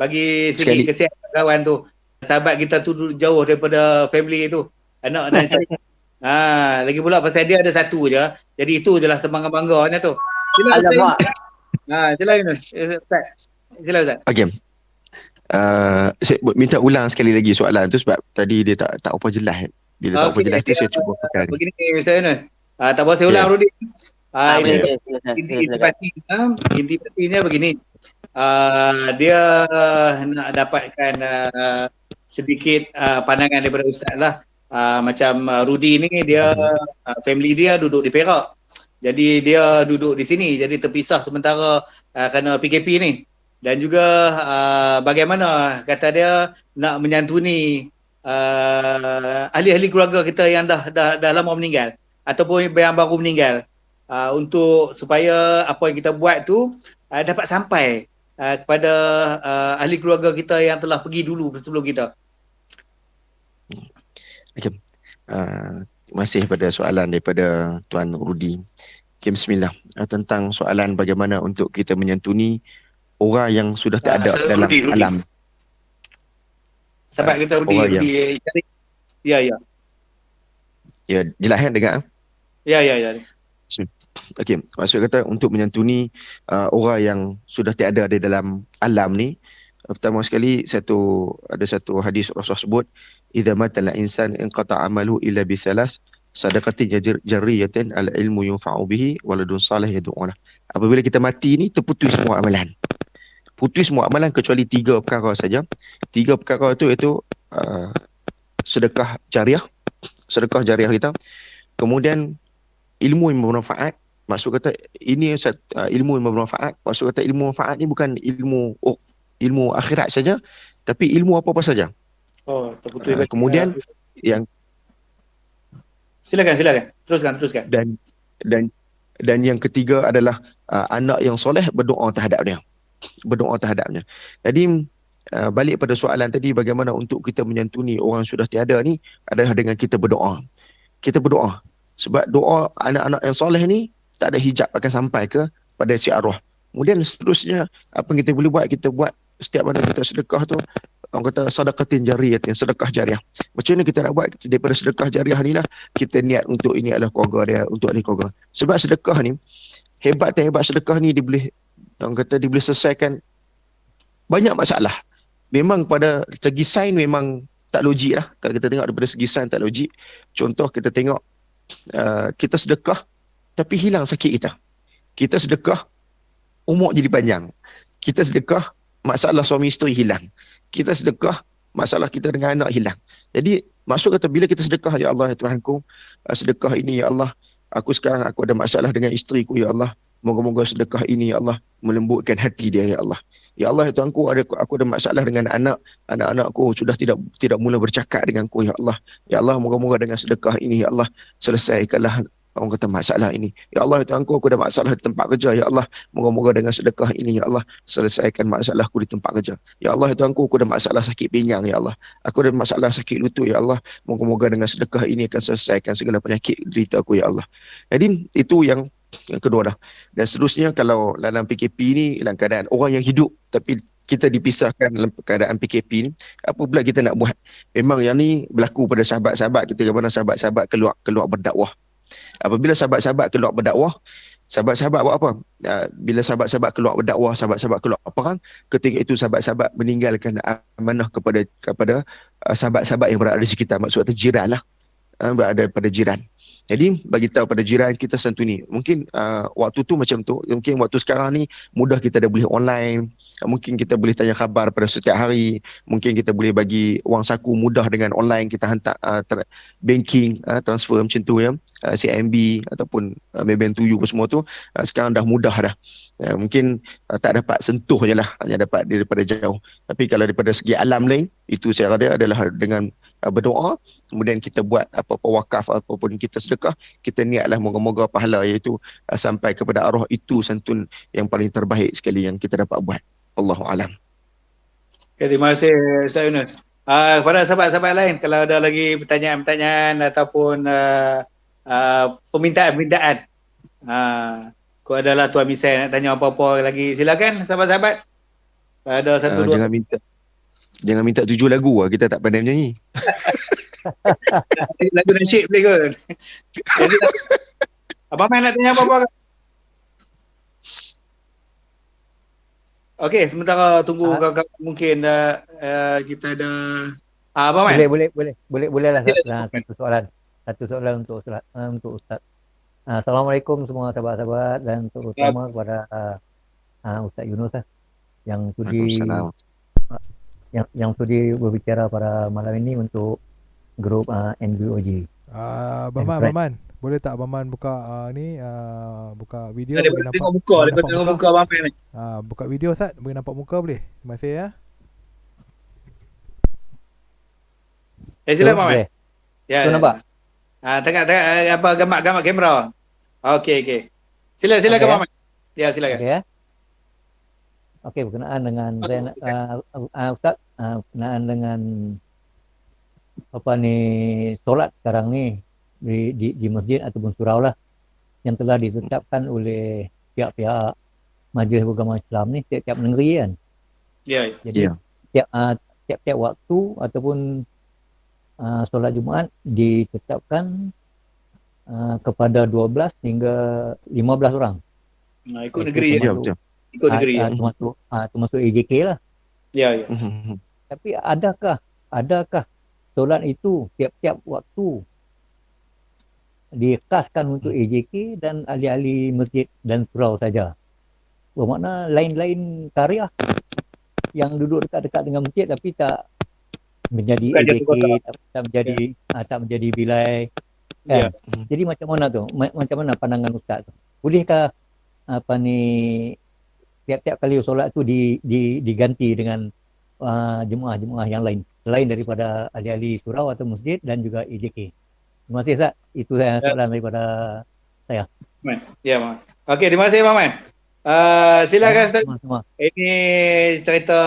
bagi sedikit kesian kawan tu. Sahabat kita tu duduk jauh daripada family tu, anak dan isteri. Lagi pula pasal dia ada satu je. Jadi itu je lah sebangga-bangganya tu. Alamak. Sila Yunus. Ustaz. Sila Ustaz. Okey. Saya minta ulang sekali lagi soalan tu sebab tadi dia tak apa jelas. Bila tak apa jelas tu saya cuba pakai. Begini Ustaz Yunus. Tak apa saya ulang Rudi. Inti-intinya begini. Dia nak dapatkan sedikit pandangan daripada Ustaz lah. Macam Rudi ni dia family dia duduk di Perak. Jadi dia duduk di sini, jadi terpisah sementara kerana PKP ni. Dan juga bagaimana kata dia nak menyantuni ahli-ahli keluarga kita yang dah lama meninggal ataupun yang baru meninggal, untuk supaya apa yang kita buat tu dapat sampai kepada ahli keluarga kita yang telah pergi dulu sebelum kita. Okay. Terima kasih pada soalan daripada Tuan Rudi. Okay, bismillah. Tentang soalan bagaimana untuk kita menyantuni orang yang sudah tak ada dalam alam. Sebab kita Rudi. Ya. Ya, jelas kan dengar? Ya. Okey, maksud kata untuk menyantuni orang yang sudah tiada di dalam alam ni, pertama sekali ada satu hadis Rasulullah sebut, idza matal insan inqata amalu illa bi thalas sadaqatin jariyatin al ilmu yunfa'u bihi waladun salih yad'u lah. Apabila kita mati ni terputus semua amalan. Putus semua amalan kecuali 3 perkara saja. 3 perkara itu iaitu sedekah jariah, sedekah jariah kita. Kemudian ilmu yang bermanfaat. Maksud kata ini ilmu yang bermanfaat. Maksud kata ilmu manfaat ni bukan ilmu akhirat saja, tapi ilmu apa-apa saja. Oh, terputus. Kemudian yang silakan. Teruskan. Dan yang ketiga adalah anak yang soleh berdoa terhadapnya. Jadi balik pada soalan tadi, bagaimana untuk kita menyantuni orang sudah tiada ni adalah dengan kita berdoa. Sebab doa anak-anak yang soleh ni tak ada hijab akan sampai ke pada si arwah. Kemudian seterusnya apa yang kita boleh buat, kita buat setiap mana kita sedekah tu, orang kata sedekatin jariyatin, sedekah jariah. Macam mana kita nak buat daripada sedekah jariah ni lah, kita niat untuk ini adalah keluarga dia, untuk ahli keluarga. Sebab sedekah ni, hebat sedekah ni dia boleh, orang kata dia boleh selesaikan banyak masalah. Memang pada segi sains memang tak logik lah. Kalau kita tengok daripada segi sains tak logik. Contoh kita tengok kita sedekah tapi hilang sakit kita. Kita sedekah umur jadi panjang. Kita sedekah masalah suami isteri hilang. Kita sedekah masalah kita dengan anak hilang. Jadi maksud kata bila kita sedekah, ya Allah ya Tuhanku, sedekah ini ya Allah, aku sekarang aku ada masalah dengan isteriku ya Allah. Moga-moga sedekah ini ya Allah melembutkan hati dia ya Allah. Ya Allah ya Tuhanku, aku ada masalah dengan anak-anakku sudah tidak mula bercakap denganku ya Allah. Ya Allah, moga-moga dengan sedekah ini ya Allah selesaikanlah orang kata masalah ini. Ya Allah ya Tuhanku, aku ada masalah di tempat kerja ya Allah. Moga-moga dengan sedekah ini ya Allah selesaikan masalahku di tempat kerja. Ya Allah ya Tuhanku, aku ada masalah sakit pinggang ya Allah. Aku ada masalah sakit lutut ya Allah. Moga-moga dengan sedekah ini akan selesaikan segala penyakit derita aku ya Allah. Jadi itu yang kedua dah. Dan seterusnya kalau dalam PKP ni dalam keadaan orang yang hidup tapi kita dipisahkan dalam keadaan PKP ni, apa pula kita nak buat? Memang yang ni berlaku pada sahabat-sahabat kita, mana sahabat-sahabat keluar berdakwah. Apabila sahabat-sahabat keluar berdakwah, sahabat-sahabat buat apa? Bila sahabat-sahabat keluar berdakwah, sahabat-sahabat keluar perang, ketika itu sahabat-sahabat meninggalkan amanah kepada sahabat-sahabat yang berada di sekitar, maksudnya jiran lah, berada pada jiran. Jadi bagi tahu pada jiran kita santuni. Mungkin waktu tu macam tu. Mungkin waktu sekarang ni mudah kita dah boleh online. Mungkin kita boleh tanya khabar pada setiap hari. Mungkin kita boleh bagi wang saku mudah dengan online. Kita hantar banking, transfer macam tu ya. CIMB ataupun Maybank Tuju semua tu sekarang dah mudah dah. Mungkin tak dapat sentuh je lah, hanya dapat daripada jauh. Tapi kalau daripada segi alam lain, itu saya rasa adalah dengan berdoa, kemudian kita buat apa-apa wakaf apapun kita sedekah, kita niatlah moga-moga pahala iaitu sampai kepada arwah itu santun yang paling terbaik sekali yang kita dapat buat. Allahu alam. Okay, terima kasih Ustaz Yunus. Kepada sahabat-sahabat lain, kalau ada lagi pertanyaan-pertanyaan ataupun permintaan, aku adalah Tuan Misal nak tanya apa-apa lagi, silakan sahabat-sahabat. Ada satu dua. Jangan minta 7 lagu lah, kita tak pandai menyanyi. Lagu nasyid boleh ke? Abang Man nak tanya apa-apa ke? Okey, sementara tunggu kawan-kawan mungkin kita ada Abang Man. Boleh lah satu soalan untuk Ustaz. Assalamualaikum semua sahabat-sahabat dan terutama kepada Ustaz Yunus yang sudi berbicara pada malam ini untuk grup NBOG. Abang Man, boleh tak Abang Man buka buka video boleh nampak. Tengok muka Abang Man ni. Buka video Ustaz, boleh nampak muka boleh? Terima kasih ya. Silakan Abang Man. Ya. Nampak? Tengok apa gambar kamera. Okey. Silakan Abang Man. Ya, silakan. Okey ya. Okey, berkenaan dengan Ustaz, berkenaan dengan solat sekarang ni di masjid ataupun surau lah yang telah ditetapkan oleh pihak-pihak Majlis Agama Islam ni tiap-tiap negeri kan. Ya. Jadi tiap-tiap waktu ataupun solat Jumaat ditetapkan kepada 12 hingga 15 orang. Ikut Itu negeri Ya, ya. betul. Ikut negeri ya. termasuk AJK lah. Ya, ya. Tapi adakah solat itu tiap-tiap waktu dikhaskan untuk AJK dan ahli-ahli masjid dan surau saja? Bermakna lain-lain karya yang duduk dekat-dekat dengan masjid tapi tak menjadi Bukan jatuh AJK, kotak. tak menjadi bilai kan. Ya. Jadi macam mana tu? Macam mana pandangan ustaz tu? Bolehkah tiap-tiap kali solat tu diganti dengan jemaah-jemaah yang lain selain daripada ahli-ahli surau atau masjid dan juga AJK? Terima kasih Ustaz. Itu soalan daripada saya. Ya, Mak. Okey, terima kasih Maman. Silakan Ustaz. Sama-sama. Ini cerita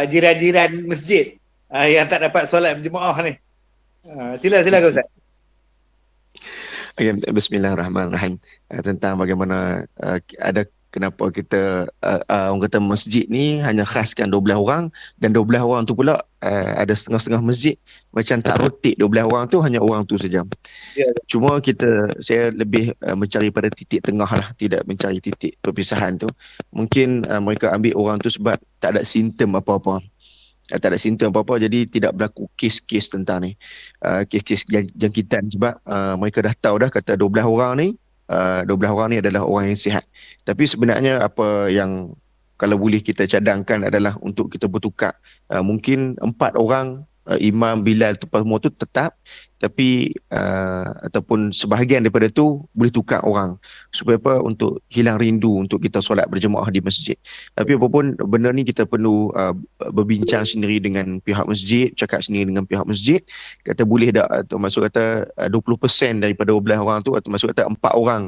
jiran-jiran masjid yang tak dapat solat berjemaah ni. Silakan Ustaz. Okay, bismillahirrahmanirrahim. Tentang bagaimana kenapa kita orang kata masjid ni hanya khaskan 12 orang dan 12 orang tu pula ada setengah-setengah masjid macam tak rotate 12 orang tu hanya orang tu saja. Ya. Cuma saya lebih mencari pada titik tengah lah, tidak mencari titik perpisahan tu. Mungkin mereka ambil orang tu sebab tak ada simptom apa-apa. Tak ada simptom apa-apa, jadi tidak berlaku kes-kes tentang ni, kes-kes jangkitan sebab mereka dah tahu dah kata 12 orang ni 12 orang ni adalah orang yang sihat. Tapi sebenarnya apa yang kalau boleh kita cadangkan adalah untuk kita bertukar, mungkin 4 orang, Imam, Bilal tu semua tu tetap, tapi ataupun sebahagian daripada tu boleh tukar orang supaya apa, untuk hilang rindu untuk kita solat berjemaah di masjid. Tapi apapun benda ni kita perlu berbincang sendiri dengan pihak masjid, cakap sendiri dengan pihak masjid, kata boleh tak, atau maksud kata 20% daripada 12 orang tu, atau maksud kata 4 orang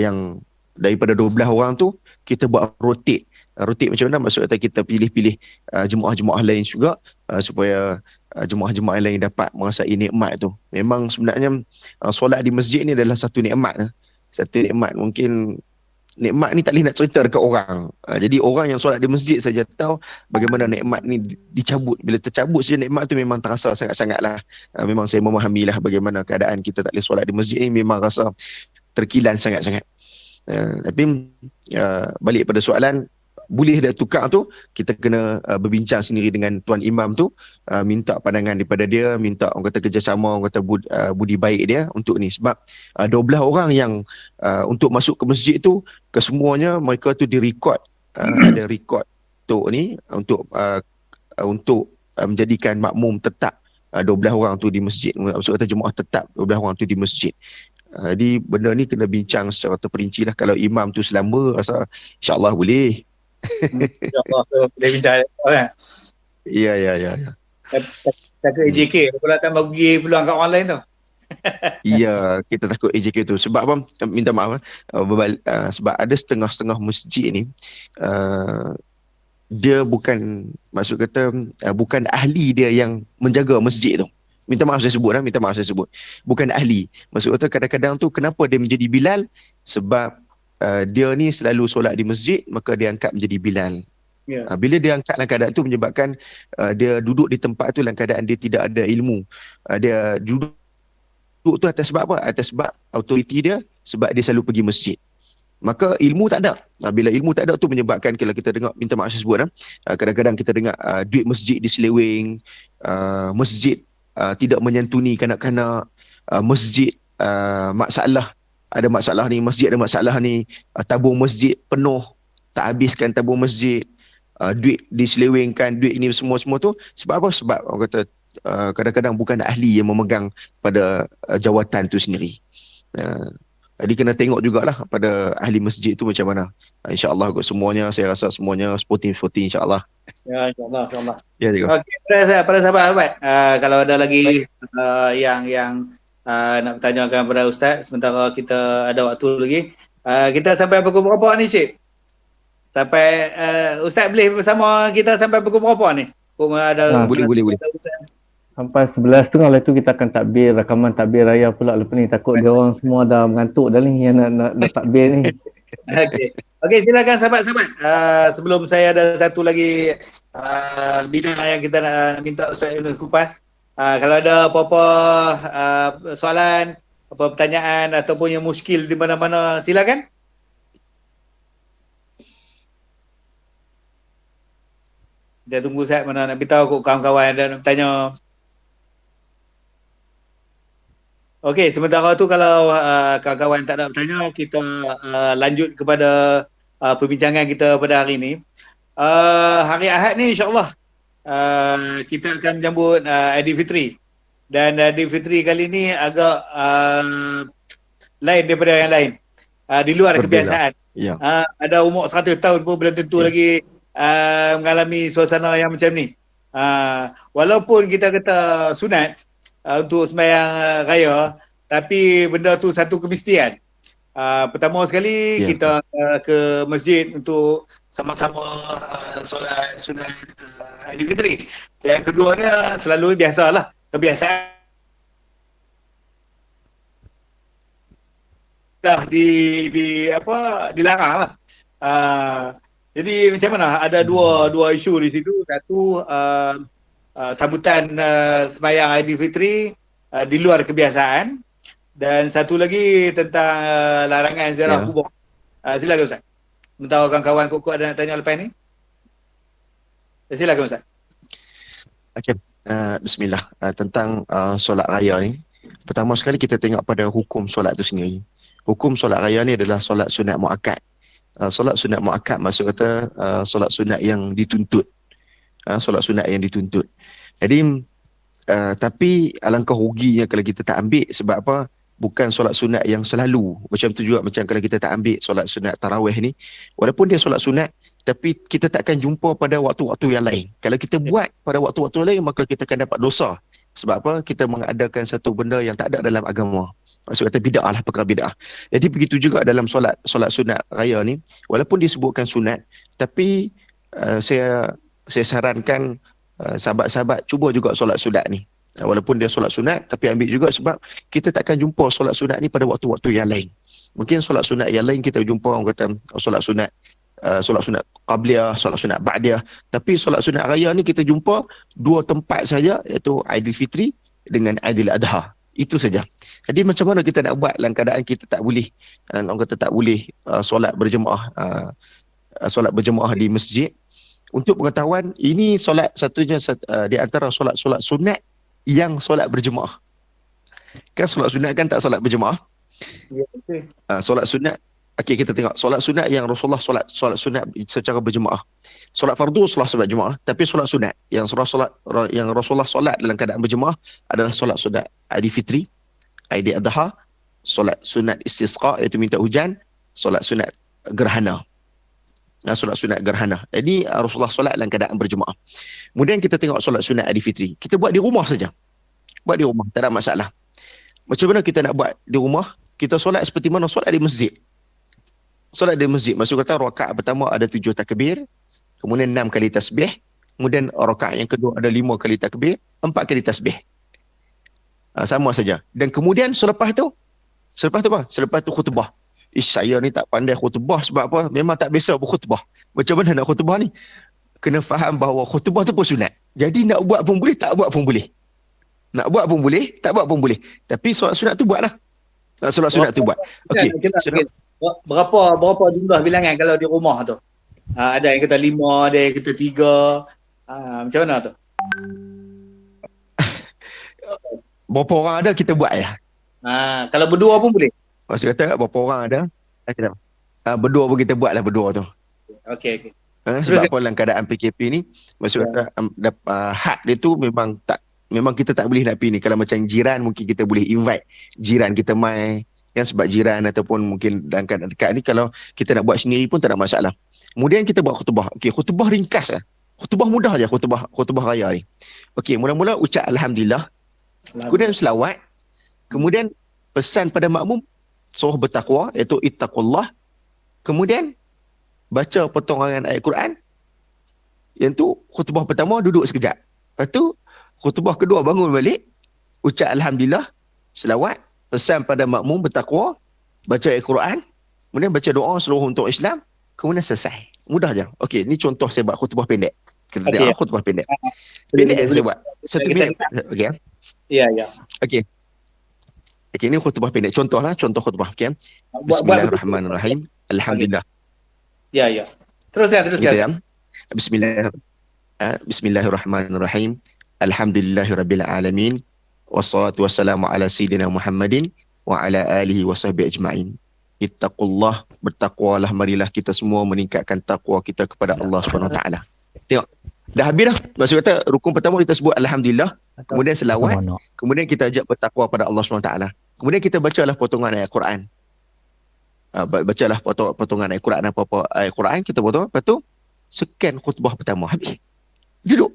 yang daripada 12 orang tu kita buat rotate macam mana, maksud kata kita pilih-pilih jemaah-jemaah lain juga supaya jemaah-jemaah lain dapat merasai nikmat tu. Memang sebenarnya solat di masjid ni adalah satu nikmat. Satu nikmat, mungkin nikmat ni tak boleh nak cerita dekat orang. Jadi orang yang solat di masjid saja tahu bagaimana nikmat ni dicabut. Bila tercabut saja nikmat tu memang terasa sangat-sangat lah. Memang saya memahami lah bagaimana keadaan kita tak boleh solat di masjid ni, memang rasa terkilan sangat-sangat. Tapi balik pada soalan, boleh dah tukar tu, kita kena berbincang sendiri dengan tuan imam tu, minta pandangan daripada dia, minta orang kata kerjasama, orang kata budi baik dia untuk ni. Sebab 12 orang yang untuk masuk ke masjid tu, kesemuanya mereka tu direkod, ada rekod untuk ni, untuk menjadikan makmum tetap 12 orang tu di masjid. Maksud kata jemaah tetap 12 orang tu di masjid. Jadi benda ni kena bincang secara terperinci lah. Kalau imam tu selamba, rasa insyaAllah boleh. InsyaAllah boleh bincang kan. Ya. Takut AJK pula tambah rugi peluang kat orang lain tu. Ya, kita takut AJK tu. Sebab apa? Minta maaf sebab ada setengah-setengah masjid ni dia bukan, maksud kata bukan ahli dia yang menjaga masjid tu. Minta maaf saya sebut. Bukan ahli. Maksud kata kadang-kadang tu kenapa dia menjadi Bilal? Sebab dia ni selalu solat di masjid, maka dia angkat menjadi Bilal. Yeah. Bila dia angkat dalam keadaan tu menyebabkan dia duduk di tempat tu dalam keadaan dia tidak ada ilmu. Dia duduk tu atas sebab apa? Atas sebab autoriti dia, sebab dia selalu pergi masjid. Maka ilmu tak ada. Bila ilmu tak ada tu menyebabkan, kalau kita dengar, minta maaf saya sebut, kadang-kadang kita dengar duit masjid diseleweng, masjid tidak menyantuni kanak-kanak, masjid ada masalah ni, masjid ada masalah ni, tabung masjid penuh, tak habiskan tabung masjid, duit diselewengkan, duit ini semua tu. Sebab apa? Sebab orang kata kadang-kadang bukan ahli yang memegang pada jawatan tu sendiri. Jadi kena tengok jugalah pada ahli masjid tu macam mana. InsyaAllah semuanya, saya rasa semuanya sporting insyaAllah. Ya, insyaAllah. Ya, okey, pada sahabat-sahabat, kalau ada lagi yang nak bertanyakan kepada Ustaz, sementara kita ada waktu lagi, kita sampai pukul berapa ni Syed? Sampai Ustaz boleh bersama kita sampai pukul berapa ni? Boleh. Sampai 11.30 lah tu kita akan takbir, rakaman takbir raya pula lepas ni. Takut dia orang semua dah mengantuk dah ni yang nak takbir ni. Okey, silakan sahabat-sahabat. Sebelum saya ada satu lagi bidang yang kita nak minta Ustaz Yunus kupas. Kalau ada apa-apa soalan apa pertanyaan ataupun yang muskil di mana-mana, silakan. Kita tunggu Ustaz mana nak beritahu kok kawan-kawan ada nak bertanya. Okey, sementara tu kalau kawan-kawan tak nak bertanya, kita lanjut kepada perbincangan kita pada hari ini. Hari Ahad ni insya-Allah kita akan menyambut Aidilfitri. Dan Aidilfitri kali ni agak lain daripada yang lain. Di luar kebiasaan. Ya. Ada umur 100 tahun pun belum tentu lagi mengalami suasana yang macam ni. Walaupun kita kata sunat untuk sembahyang raya, tapi benda tu satu kemestian. Pertama sekali kita ke masjid untuk sama-sama solat sunat Aidilfitri. Yang keduanya selalu biasalah kebiasaan dah dilarang lah. Jadi macam mana? Ada dua isu di situ. Satu sambutan sembahyang Aidilfitri di luar kebiasaan, dan satu lagi tentang larangan ziarah kubur. Silakan Ustaz. Mentau kawan-kawan kok ada nak tanya lepas ni? Silakan Ustaz. Okey. Bismillah. Tentang solat raya ni, pertama sekali kita tengok pada hukum solat tu sendiri. Hukum solat raya ni adalah solat sunat muakkad. Solat sunat muakkad maksud kata solat sunat yang dituntut. Solat sunat yang dituntut. Jadi tapi alangkah ruginya kalau kita tak ambil. Sebab apa? Bukan solat sunat yang selalu. Macam tu juga macam kalau kita tak ambil solat sunat tarawih ni, walaupun dia solat sunat, tapi kita takkan jumpa pada waktu-waktu yang lain. Kalau kita buat pada waktu-waktu lain, maka kita akan dapat dosa. Sebab apa? Kita mengadakan satu benda yang tak ada dalam agama. Maksud kata bid'ah lah, perkara bid'ah. Jadi begitu juga dalam solat sunat raya ni, walaupun disebutkan sunat, tapi saya sarankan sahabat-sahabat cuba juga solat sunat ni. Walaupun dia solat sunat, tapi ambil juga, sebab kita takkan jumpa solat sunat ni pada waktu-waktu yang lain. Mungkin solat sunat yang lain kita jumpa orang kata solat sunat qabliyah, solat sunat ba'diyah. Tapi solat sunat raya ni kita jumpa dua tempat saja, iaitu Aidilfitri dengan Aidil Adha. Itu saja. Jadi macam mana kita nak buat dalam keadaan kita tak boleh, orang kata tak boleh solat berjemaah di masjid. Untuk pengetahuan, ini solat satunya di antara solat-solat sunat yang solat berjemaah. Kan solat sunat kan tak solat berjemaah. Ya, betul. Solat sunat, okey, kita tengok solat sunat yang Rasulullah solat sunat secara berjemaah. Solat fardu solat berjemaah, tapi solat sunat yang Rasulullah solat dalam keadaan berjemaah adalah solat sunat Aidilfitri, Aidil Adha, solat sunat istisqa iaitu minta hujan, solat sunat gerhana. Solat sunat gerhana. Jadi Rasulullah solat dalam keadaan berjemaah. Kemudian kita tengok solat sunat Aidilfitri. Kita buat di rumah saja. Buat di rumah, tak ada masalah. Macam mana kita nak buat di rumah? Kita solat seperti mana solat di masjid. Solat di masjid, maksud kata rakaat pertama ada 7 takbir, kemudian 6 kali tasbih, kemudian rakaat yang kedua ada 5 kali takbir, 4 kali tasbih. Sama saja. Dan kemudian selepas tu apa? Selepas tu khutbah. Saya ni tak pandai khutbah sebab apa? Memang tak biasa berkhutbah. Macam mana nak khutbah ni? Kena faham bahawa khutbah tu pun sunat. Jadi nak buat pun boleh, tak buat pun boleh. Nak buat pun boleh, tak buat pun boleh. Tapi solat sunat tu buatlah. Solat sunat tu buat. Okey. Berapa jumlah bilangan kalau di rumah tu? Ada yang kata 5, ada yang kata 3. Macam mana tu? Berapa orang ada kita buat ya. Kalau berdua pun boleh. Maksud kata berapa orang ada? Berdua pun kita buatlah berdua tu. Okey. Sebab apa dalam keadaan PKP ni, maksud kata had dia tu memang kita tak boleh nak pergi ni. Kalau macam jiran mungkin kita boleh invite jiran kita mai, kan, sebab jiran ataupun mungkin dalam keadaan dekat ni kalau kita nak buat sendiri pun tak ada masalah. Kemudian kita buat khutbah. Okey, khutbah ringkas lah. Khutbah mudah aja khutbah raya ni. Okey, mula-mula ucap alhamdulillah. Kemudian selawat. Kemudian pesan pada makmum suruh bertakwa, iaitu ittaqullah. Kemudian baca potongan ayat Quran. Yang tu khutbah pertama duduk sekejap. Lepas tu khutbah kedua bangun balik, ucap alhamdulillah, selawat, pesan pada makmum bertakwa, baca ayat Quran, kemudian baca doa seluruh untuk Islam, kemudian selesai. Mudah je. Okey, ni contoh saya buat khutbah pendek. Kita tengok khutbah pendek. Pendek saya buat. 1 minit. Okey. Ya. Okey. Okey, ini khutbah pendek. Contoh khutbah. Okey. Buat Bismillahirrahmanirrahim. Alhamdulillah. Ya. Teruskan. Gitu ya. Bismillahirrahmanirrahim. Alhamdulillahirabbil alamin. Wassalatu wassalamu ala sayyidina Muhammadin wa ala alihi wa sahbihi ajma'in. Ittaqullah, bertakwalah, marilah kita semua meningkatkan takwa kita kepada Allah Subhanahu Wa Taala. Tengok. Dah habis dah. Maksud kata rukun pertama kita sebut alhamdulillah, kemudian selawat, kemudian kita ajak bertakwa pada Allah Subhanahu Wa Taala. Kemudian kita bacalah potongan ayat Quran. Bacalah potongan ayat Quran, apa-apa ayat Quran kita potong, lepas tu sekian khutbah pertama habis. Duduk.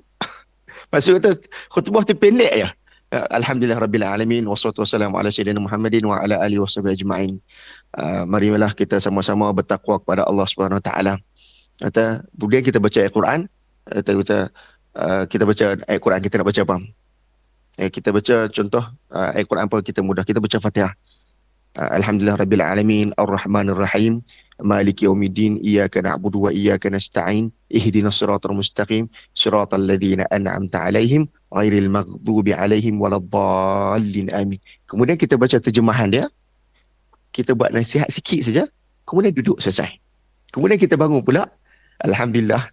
Maksud kata khutbah tu pendek je. Alhamdulillah rabbil alamin wassalatu wassalamu ala sayyidina Muhammadin wa ala alihi washabihi ajma'in. Marilah kita sama-sama bertakwa kepada Allah Subhanahu Wa Taala. Kata kemudian kita baca ayat Quran, kita baca ayat Quran, kita nak baca apa? Kita baca contoh ayat Quran apa kita mudah, kita baca Fatihah. Alhamdulillah rabbil alamin arrahmanir rahim maliki yaumiddin iyyaka na'budu wa iyyaka nasta'in ihdinas siratal mustaqim siratal ladzina an'amta 'alaihim ghairil maghdubi 'alaihim waladdallin amin. Kemudian kita baca terjemahan dia, kita buat nasihat sikit saja, kemudian duduk selesai. Kemudian kita bangun pula, alhamdulillah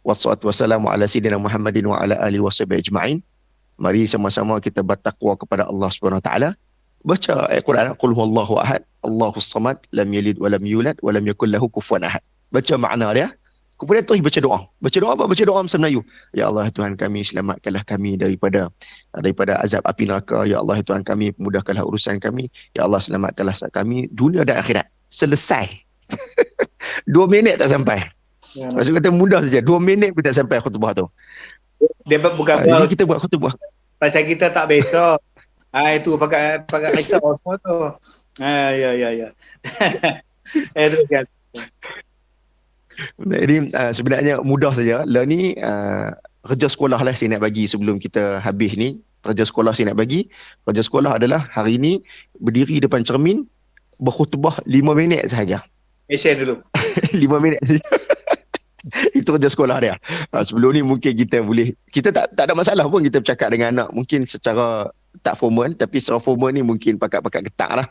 wassalatu wassalamu ala sayyidina Muhammadin wa ala alihi washabihi ajma'in. Mari sama-sama kita bertakwa kepada Allah Subhanahu Wa Taala. Baca ayat Quran, qul huwallahu ahad, Allahus samad, lam yalid wa lam yulad wa lam yakul lahu kufuwan ahad. Baca makna dia. Kemudian terus baca doa. Baca doa apa? Baca doa bahasa Melayu. Ya Allah Tuhan kami, selamatkanlah kami daripada azab api neraka. Ya Allah Tuhan kami, mudahkanlah urusan kami. Ya Allah selamatkanlah kami dunia dan akhirat. Selesai. 2 minit tak sampai. Maksud kata mudah saja. 2 minit pun tak sampai khutbah tu. Dia bukan jadi kita buat khutbah. Pasal kita tak besok. Itu pakai risau semua tu. Ya. Teruskan. Jadi sebenarnya mudah saja. Lah ni kerja sekolah lah saya nak bagi sebelum kita habis ni. Kerja sekolah saya nak bagi. Kerja sekolah adalah hari ni berdiri depan cermin berkhutbah 5 minit sahaja. Action dulu. 5 minit saja. Itu kerja sekolah dia. Sebelum ni mungkin kita tak ada masalah pun kita bercakap dengan anak. Mungkin secara tak formal, tapi secara formal ni mungkin pakat-pakat getak lah.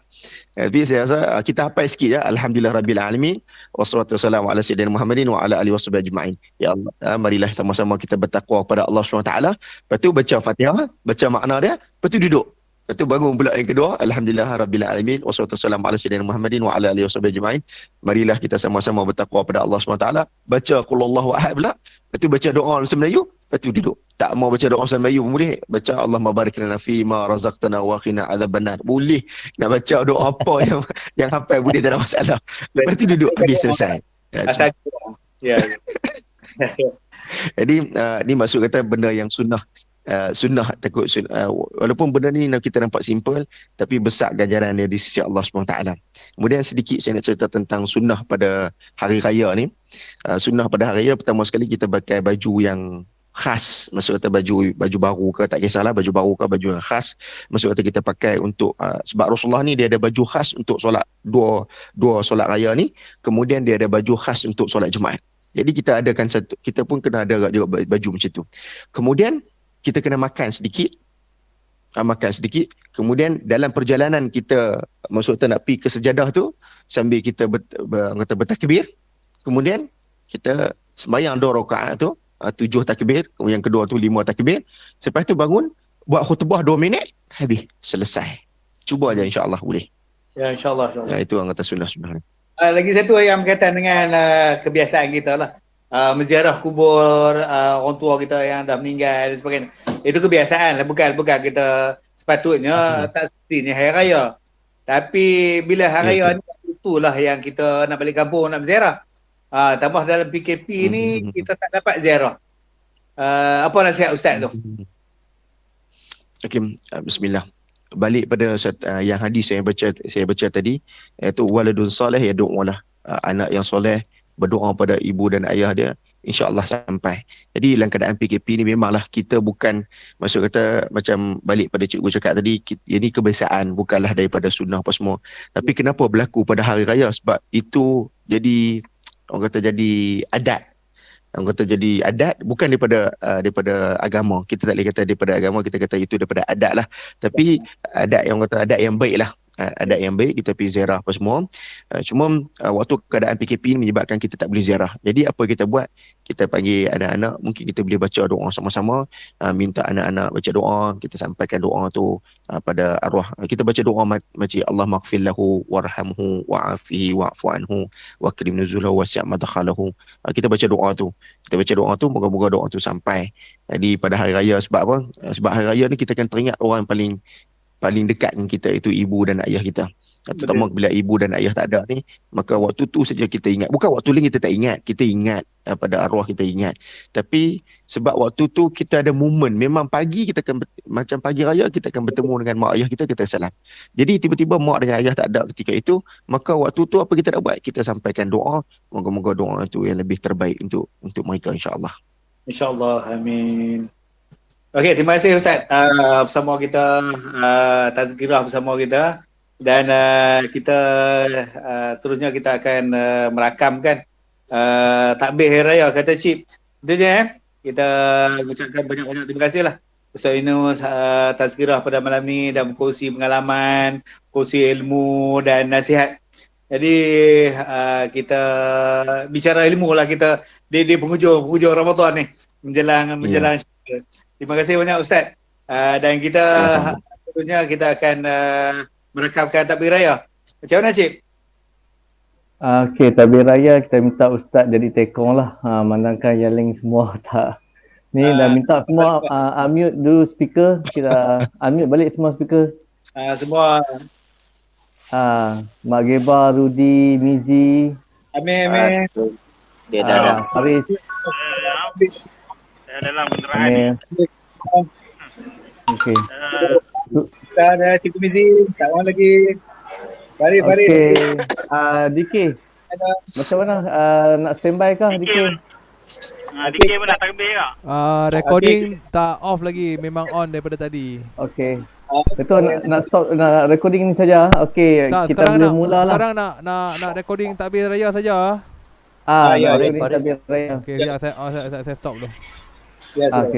Tapi saya rasa kita hafal sikit ya. Alhamdulillah rabbil alamin wassalatu wassalamu ala sayyidina Muhammadin wa ala alihi washabihi ajma'in. Ya Allah, marilah sama-sama kita bertakwa kepada Allah Subhanahu Wa Taala. Lepas tu baca Fatihah, baca makna dia, lepas tu duduk. Lepas tu bangun pula yang kedua, alhamdulillah rabbil alamin wassalatu wassalamu ala sayyidina Muhammadin wa ala alihi washabihi ajma'in. Marilah kita sama-sama bertakwa kepada Allah Subhanahu Wa Taala. Baca qul huwallahu ahad pula. Lepas tu baca doa bahasa Melayu, lepas tu duduk. Tak mau baca doa bahasa Melayu boleh, baca Allahumma barik lana fi ma razaqtana wa qina adzabannar. Boleh. Nak baca doa apa yang hafal boleh, tak ada masalah. Lepas tu duduk habis selesai. Ya. Jadi ni maksud kata benda yang sunnah. Sunnah takut walaupun benda ni kita nampak simple, tapi besar ganjaran dia di sisi Allah SWT. Kemudian sedikit saya nak cerita tentang sunnah pada hari raya ni. Sunnah pada hari raya, pertama sekali kita pakai baju yang khas. Maksud kata baju baru ke, tak kisahlah baju baru ke, baju yang khas. Maksud kata kita pakai untuk sebab Rasulullah ni dia ada baju khas untuk solat dua solat raya ni, kemudian dia ada baju khas untuk solat Jumaat. Jadi kita adakan satu, kita pun kena ada juga baju macam tu. Kemudian kita kena makan sedikit. Kemudian dalam perjalanan kita, maksudnya nak pergi ke sejadah tu, sambil kita bertakbir. Kemudian kita sembahyang 2 rakaat tu, 7 takbir. Kemudian yang kedua tu 5 takbir. Lepas tu bangun, buat khutbah 2 minit, habis. Selesai. Cuba aja insya-Allah boleh. Ya insya-Allah. Itu orang kata sunnah sebenarnya. Lagi satu yang berkaitan dengan kebiasaan kita lah. Menziarah kubur orang tua kita yang dah meninggal dan sebagainya. Itu kebiasaan lah, bukan kita sepatutnya tak semestinya hari raya. Tapi bila hari raya ni, itulah yang kita nak balik kampung, nak berziarah. Tambah dalam PKP ni kita tak dapat ziarah. Apa nasihat Ustaz tu? Okey, bismillah. Balik pada yang hadis saya baca tadi, iaitu waladun soleh yad'ulah. Anak yang soleh berdoa pada ibu dan ayah dia, insya-Allah sampai. Jadi dalam keadaan PKP ni memanglah kita bukan, maksud kata macam balik pada cikgu cakap tadi, ini kebiasaan, bukanlah daripada sunnah apa semua. Tapi kenapa berlaku pada hari raya? Sebab itu jadi, orang kata jadi adat. Orang kata jadi adat bukan daripada agama. Kita tak boleh kata daripada agama, kita kata itu daripada adat lah. Tapi adat yang kata adat yang baik lah. Adat yang baik, kita pergi ziarah apa semua. Cuma waktu keadaan PKP ni menyebabkan kita tak boleh ziarah. Jadi apa kita buat? Kita panggil anak-anak, mungkin kita boleh baca doa sama-sama, minta anak-anak baca doa, kita sampaikan doa tu pada arwah. Kita baca doa macam Allah maghfir lahu warhamhu wa'afihi wa'fu anhu wa akrim nuzulahu wasi' madkhalahu. Kita baca doa tu. Kita baca doa tu, moga-moga doa tu sampai. Jadi pada hari raya, sebab apa? Sebab hari raya ni kita akan teringat orang yang paling dekat dengan kita, itu ibu dan ayah kita. Terutama bila ibu dan ayah tak ada ni, maka waktu tu saja kita ingat. Bukan waktu lain kita tak ingat, kita ingat pada arwah kita ingat. Tapi sebab waktu tu kita ada momen, memang pagi kita akan macam pagi raya kita akan bertemu dengan mak ayah kita salam. Jadi tiba-tiba mak dengan ayah tak ada ketika itu, maka waktu tu apa kita nak buat? Kita sampaikan doa, moga-moga doa itu yang lebih terbaik untuk mereka, insya-Allah. InsyaAllah, amin. Okey, terima kasih Ustaz bersama kita, tazkirah bersama kita, dan kita seterusnya kita akan merakamkan takbir hari raya kata Cip. Betulnya kita ucapkan banyak-banyak terima kasih lah Ustaz Yunus tazkirah pada malam ni dan berkongsi pengalaman, kongsi ilmu dan nasihat. Jadi kita bicara ilmu lah kita di penghujung Ramadan ni menjelang Terima kasih banyak Ustaz. Dan kita tentunya kita akan merekamkan takbir raya. Macam mana Cip? Okey, takbir raya kita minta Ustaz jadi tekong lah. Manangkan yang lain semua tak. Ni dah minta semua unmute dulu speaker. Kita unmute balik semua speaker. Semua. Mak Geba, Rudi, Mizi. Amin. Dia dah. Haris. Dalam peneraan. Okey. Kita ada Cikgu Mizi, tak orang lagi. Farid. Okey. DK. Macam mana? Nak standby kah DK? DK pun nak takbir ke? Recording tak off lagi, memang on daripada tadi. Okey. Betul, nak stop nak recording ni saja. Okey, kita boleh mulalah. Sekarang nak recording takbir raya saja. Recording takbir raya. Okey, saya stop dulu. Ya, Okey.